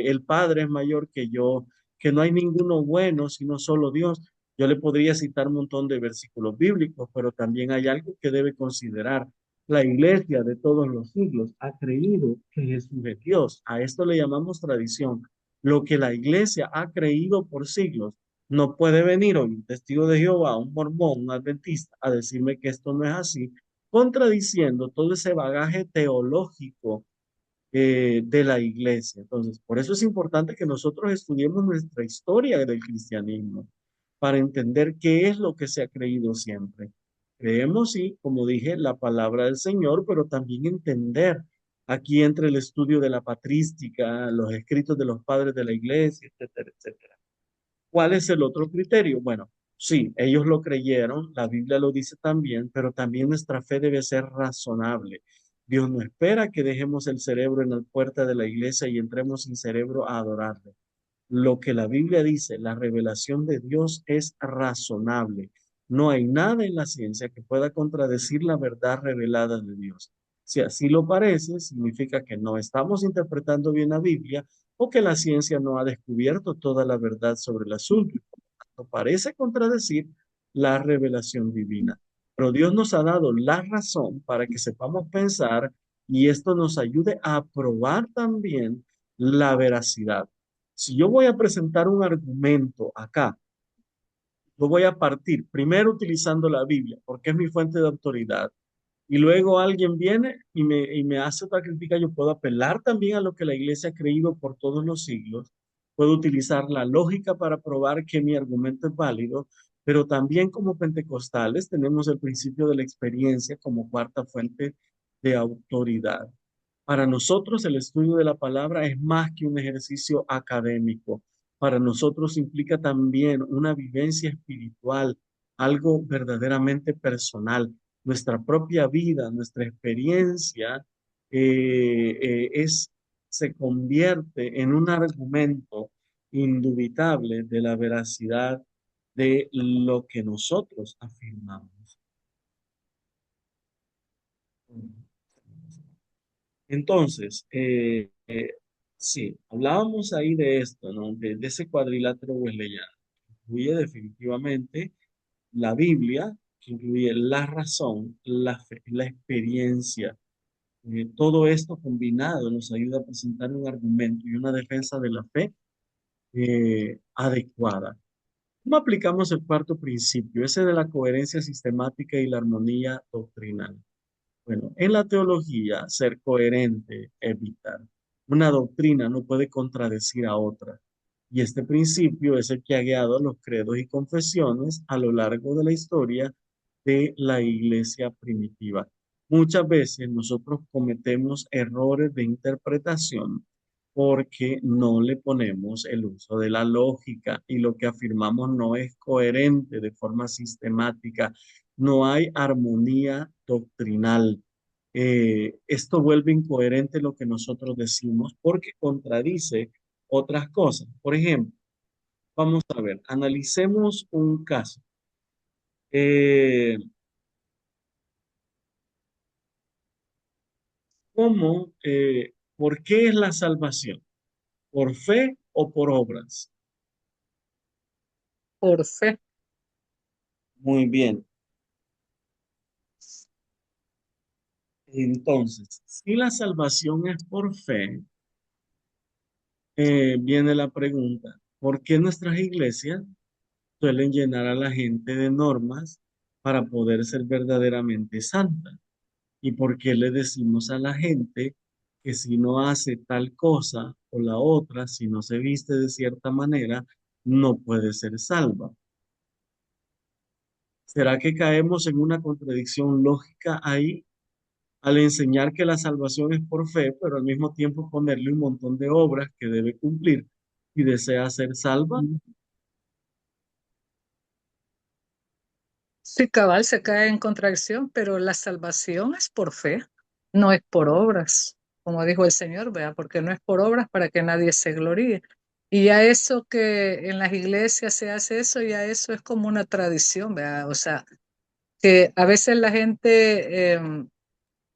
el Padre es mayor que yo, que no hay ninguno bueno sino solo Dios. Yo le podría citar un montón de versículos bíblicos, pero también hay algo que debe considerar. La iglesia de todos los siglos ha creído que Jesús es Dios. A esto le llamamos tradición. Lo que la iglesia ha creído por siglos No puede venir hoy un testigo de Jehová, un mormón, un adventista, a decirme que esto no es así, contradiciendo todo ese bagaje teológico de la iglesia. Entonces, por eso es importante que nosotros estudiemos nuestra historia del cristianismo para entender qué es lo que se ha creído siempre. Creemos, sí, como dije, la palabra del Señor, pero también entender aquí entre el estudio de la patrística, los escritos de los padres de la iglesia, etcétera, etcétera. ¿Cuál es el otro criterio? Bueno, sí, ellos lo creyeron, la Biblia lo dice también, pero también nuestra fe debe ser razonable. Dios no espera que dejemos el cerebro en la puerta de la iglesia y entremos sin cerebro a adorarle. Lo que la Biblia dice, la revelación de Dios es razonable. No hay nada en la ciencia que pueda contradecir la verdad revelada de Dios. Si así lo parece, significa que no estamos interpretando bien la Biblia o que la ciencia no ha descubierto toda la verdad sobre el asunto. Parece contradecir la revelación divina. Pero Dios nos ha dado la razón para que sepamos pensar y esto nos ayude a probar también la veracidad. Si yo voy a presentar un argumento acá, yo voy a partir primero utilizando la Biblia, porque es mi fuente de autoridad, y luego alguien viene y me hace otra crítica, yo puedo apelar también a lo que la iglesia ha creído por todos los siglos, puedo utilizar la lógica para probar que mi argumento es válido, pero también como pentecostales tenemos el principio de la experiencia como cuarta fuente de autoridad. Para nosotros el estudio de la palabra es más que un ejercicio académico. Para nosotros implica también una vivencia espiritual, algo verdaderamente personal. Nuestra propia vida, nuestra experiencia se convierte en un argumento indubitable de la veracidad de lo que nosotros afirmamos. Entonces, sí, hablábamos ahí de esto, ¿no? De ese cuadrilátero wesleyano. Incluye definitivamente la Biblia, que incluye la razón, la fe, la experiencia. Todo esto combinado nos ayuda a presentar un argumento y una defensa de la fe adecuada. ¿Cómo aplicamos el cuarto principio, ese de la coherencia sistemática y la armonía doctrinal? Bueno, en la teología, ser coherente, evitar. Una doctrina no puede contradecir a otra. Y este principio es el que ha guiado a los credos y confesiones a lo largo de la historia de la iglesia primitiva. Muchas veces nosotros cometemos errores de interpretación porque no le ponemos el uso de la lógica y lo que afirmamos no es coherente de forma sistemática. No hay armonía doctrinal. Esto vuelve incoherente lo que nosotros decimos porque contradice otras cosas. Por ejemplo, vamos a ver, analicemos un caso. Eh, ¿Por qué es la salvación? ¿Por fe o por obras? Por fe. Muy bien. Entonces, si la salvación es por fe, viene la pregunta, ¿por qué nuestras iglesias suelen llenar a la gente de normas para poder ser verdaderamente santa? ¿Y por qué le decimos a la gente que si no hace tal cosa o la otra, si no se viste de cierta manera, no puede ser salva? ¿Será que caemos en una contradicción lógica ahí al enseñar que la salvación es por fe, pero al mismo tiempo ponerle un montón de obras que debe cumplir y desea ser salva? Sí, cabal, se cae en contradicción, pero la salvación es por fe, no es por obras, como dijo el Señor, vea, porque no es por obras para que nadie se gloríe. Y ya eso que en las iglesias se hace eso, ya eso es como una tradición, vea, o sea, que a veces la gente,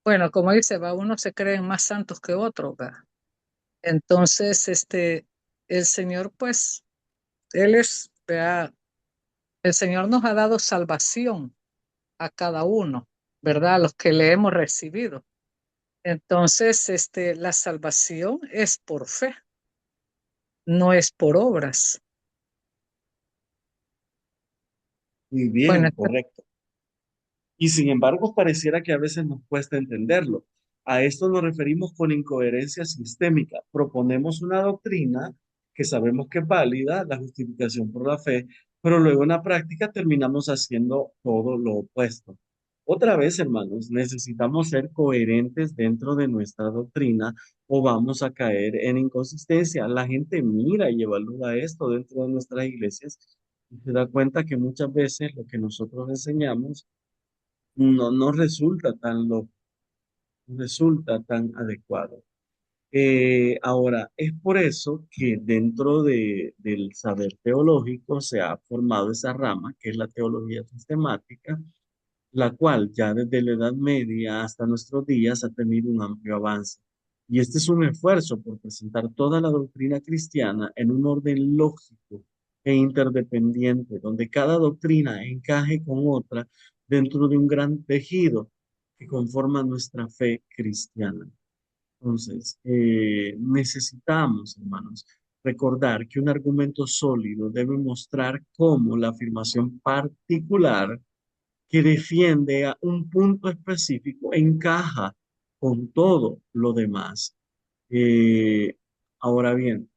bueno, como dice, va, unos se creen más santos que otros, vea. Entonces, el Señor, pues, Él es, vea, el Señor nos ha dado salvación a cada uno, ¿verdad? A los que le hemos recibido. Entonces, la salvación es por fe, no es por obras. Muy Bueno, bien, correcto. Y sin embargo, pareciera que a veces nos cuesta entenderlo. A esto nos referimos con incoherencia sistémica. Proponemos una doctrina que sabemos que es válida, la justificación por la fe, pero luego en la práctica terminamos haciendo todo lo opuesto. Otra vez, hermanos, necesitamos ser coherentes dentro de nuestra doctrina o vamos a caer en inconsistencia. La gente mira y evalúa esto dentro de nuestras iglesias y se da cuenta que muchas veces lo que nosotros enseñamos no resulta tan adecuado. Ahora, es por eso que dentro del saber teológico se ha formado esa rama, que es la teología sistemática, la cual ya desde la Edad Media hasta nuestros días ha tenido un amplio avance. Y este es un esfuerzo por presentar toda la doctrina cristiana en un orden lógico e interdependiente, donde cada doctrina encaje con otra dentro de un gran tejido que conforma nuestra fe cristiana. Entonces, necesitamos, hermanos, recordar que un argumento sólido debe mostrar cómo la afirmación particular que defiende a un punto específico encaja con todo lo demás. Eh, Ahora bien,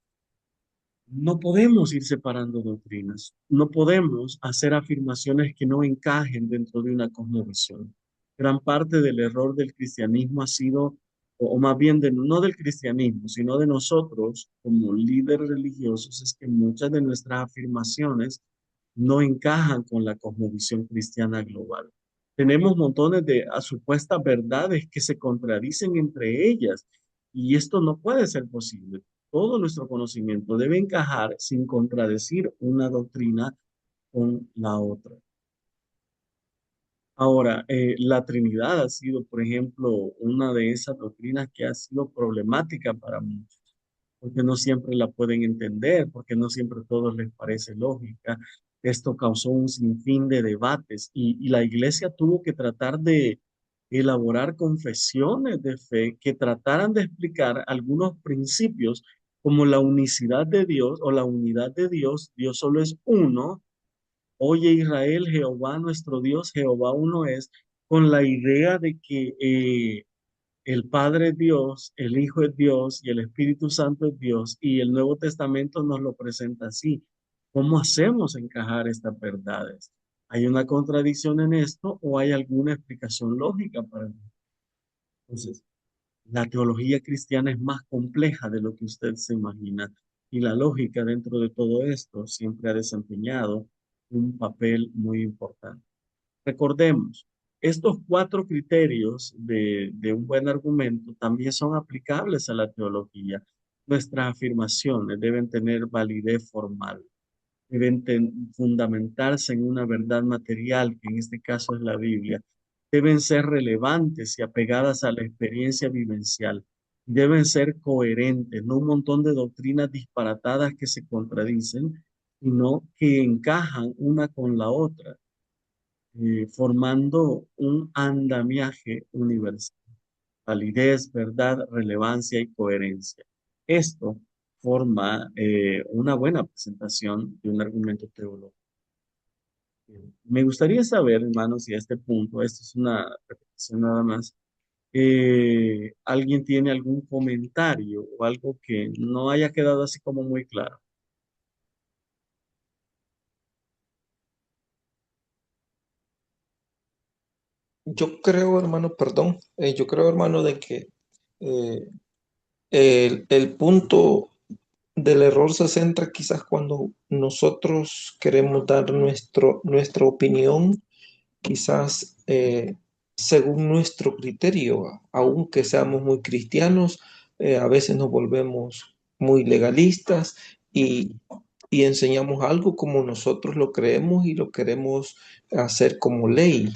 no podemos ir separando doctrinas, no podemos hacer afirmaciones que no encajen dentro de una cosmovisión. Gran parte del error del cristianismo ha sido, o más bien no del cristianismo, sino de nosotros como líderes religiosos, es que muchas de nuestras afirmaciones no encajan con la cosmovisión cristiana global. Tenemos montones de supuestas verdades que se contradicen entre ellas y esto no puede ser posible. Todo nuestro conocimiento debe encajar sin contradecir una doctrina con la otra. Ahora, la Trinidad ha sido, por ejemplo, una de esas doctrinas que ha sido problemática para muchos, porque no siempre la pueden entender, porque no siempre a todos les parece lógica. Esto causó un sinfín de debates y la iglesia tuvo que tratar de elaborar confesiones de fe que trataran de explicar algunos principios como la unicidad de Dios o la unidad de Dios. Dios solo es uno. Oye Israel, Jehová nuestro Dios, Jehová uno es, con la idea de que el Padre es Dios, el Hijo es Dios y el Espíritu Santo es Dios, y el Nuevo Testamento nos lo presenta así. ¿Cómo hacemos encajar estas verdades? ¿Hay una contradicción en esto o hay alguna explicación lógica para ello? Entonces, la teología cristiana es más compleja de lo que usted se imagina y la lógica dentro de todo esto siempre ha desempeñado un papel muy importante. Recordemos, estos cuatro criterios de un buen argumento también son aplicables a la teología. Nuestras afirmaciones deben tener validez formal, deben fundamentarse en una verdad material, que en este caso es la Biblia, deben ser relevantes y apegadas a la experiencia vivencial, deben ser coherentes, no un montón de doctrinas disparatadas que se contradicen, sino que encajan una con la otra, formando un andamiaje universal. Validez, verdad, relevancia y coherencia. Esto forma una buena presentación de un argumento teológico. Me gustaría saber, hermanos, y a este punto, esto es una repetición nada más, ¿alguien tiene algún comentario o algo que no haya quedado así como muy claro? Yo creo, hermano, perdón, yo creo, hermano, de que eh, el punto del error se centra quizás cuando nosotros queremos dar nuestra opinión, quizás según nuestro criterio, aunque seamos muy cristianos, a veces nos volvemos muy legalistas y, y enseñamos algo como nosotros lo creemos y lo queremos hacer como ley.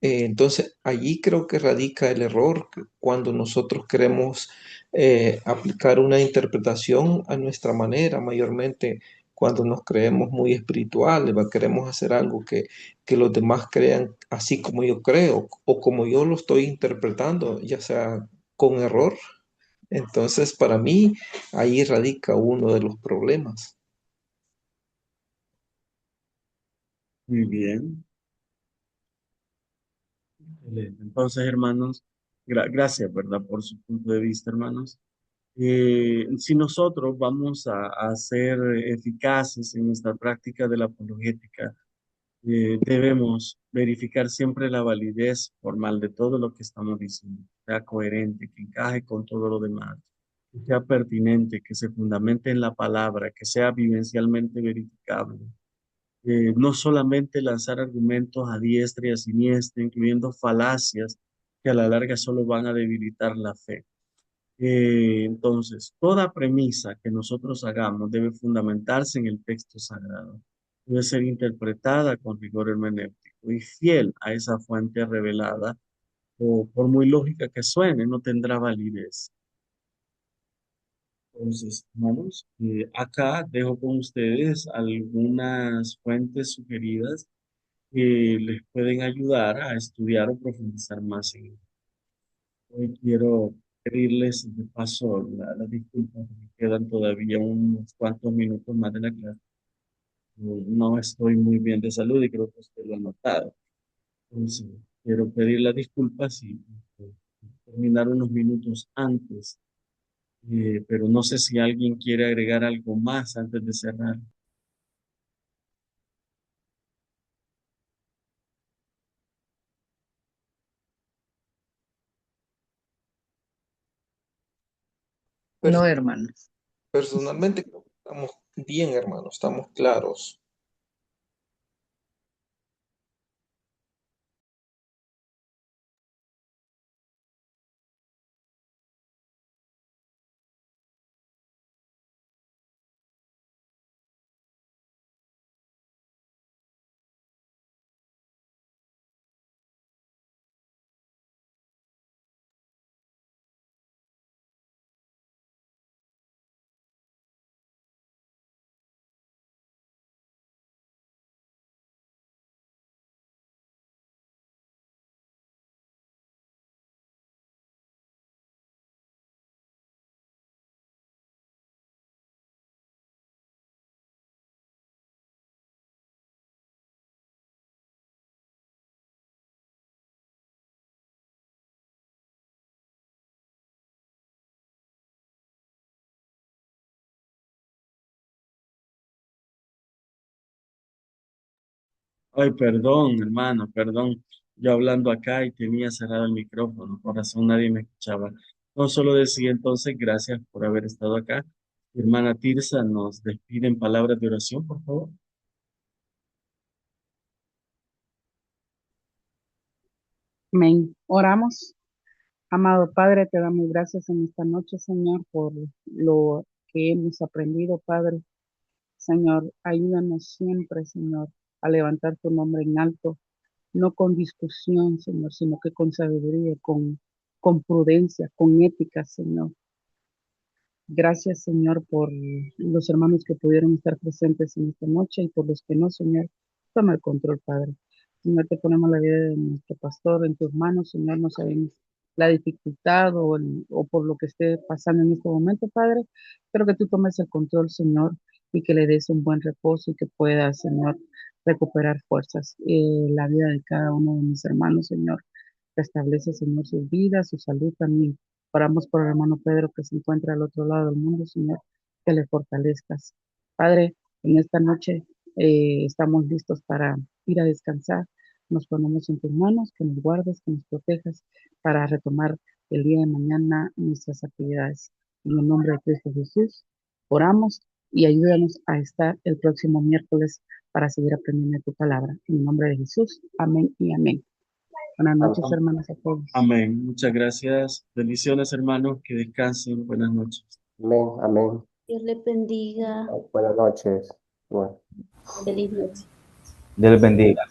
Entonces, allí creo que radica el error cuando nosotros queremos aplicar una interpretación a nuestra manera, mayormente cuando nos creemos muy espirituales, queremos hacer algo que los demás crean así como yo creo o como yo lo estoy interpretando, ya sea con error. Entonces, para mí, ahí radica uno de los problemas. Muy bien. Excelente. Entonces, hermanos, gracias, ¿verdad? Por su punto de vista, hermanos. Si nosotros vamos a ser eficaces en nuestra práctica de la apologética, debemos verificar siempre la validez formal de todo lo que estamos diciendo, que sea coherente, que encaje con todo lo demás, que sea pertinente, que se fundamente en la palabra, que sea vivencialmente verificable. No solamente lanzar argumentos a diestra y a siniestra, incluyendo falacias que a la larga solo van a debilitar la fe. Entonces, toda premisa que nosotros hagamos debe fundamentarse en el texto sagrado, debe ser interpretada con rigor hermenéutico y fiel a esa fuente revelada, o por muy lógica que suene, no tendrá validez. Entonces, hermanos, acá dejo con ustedes algunas fuentes sugeridas que les pueden ayudar a estudiar o profundizar más en ello. Hoy quiero pedirles de paso las disculpas, porque quedan todavía unos cuantos minutos más de la clase. No estoy muy bien de salud y creo que usted lo ha notado. Entonces, quiero pedir las disculpas y terminar unos minutos antes, pero no sé si alguien quiere agregar algo más antes de cerrar. Pers- No, hermano. Personalmente creo que estamos bien, hermano, estamos claros. Ay, perdón, hermano, perdón. Yo hablando acá y tenía cerrado el micrófono, por razón nadie me escuchaba. No solo decía entonces gracias por haber estado acá. Hermana Tirsa, nos despide en palabras de oración, por favor. Amén. Oramos. Amado Padre, te damos gracias en esta noche, Señor, por lo que hemos aprendido, Padre. Señor, ayúdanos siempre, Señor, a levantar tu nombre en alto, no con discusión, Señor, sino que con sabiduría, con prudencia, con ética, Señor. Gracias, Señor, por los hermanos que pudieron estar presentes en esta noche y por los que no, Señor. Toma el control, Padre. Señor, te ponemos la vida de nuestro pastor en tus manos, Señor. No sabemos la dificultad o por lo que esté pasando en este momento, Padre, pero que tú tomes el control, Señor, y que le des un buen reposo y que pueda, Señor, recuperar fuerzas. La vida de cada uno de mis hermanos, Señor. Restablece, Señor, sus vidas, su salud también. Oramos por el hermano Pedro que se encuentra al otro lado del mundo, Señor, que le fortalezcas. Padre, en esta noche estamos listos para ir a descansar. Nos ponemos en tus manos, que nos guardes, que nos protejas para retomar el día de mañana nuestras actividades. En el nombre de Cristo Jesús, oramos y ayúdanos a estar el próximo miércoles para seguir aprendiendo de tu palabra. En el nombre de Jesús, amén y amén. Buenas noches, hermanos, a todos. Amén. Muchas gracias. Bendiciones, hermanos. Que descansen. Buenas noches. Amén, amén. Dios le bendiga. Buenas noches. Bueno. Feliz noche. Dios les bendiga.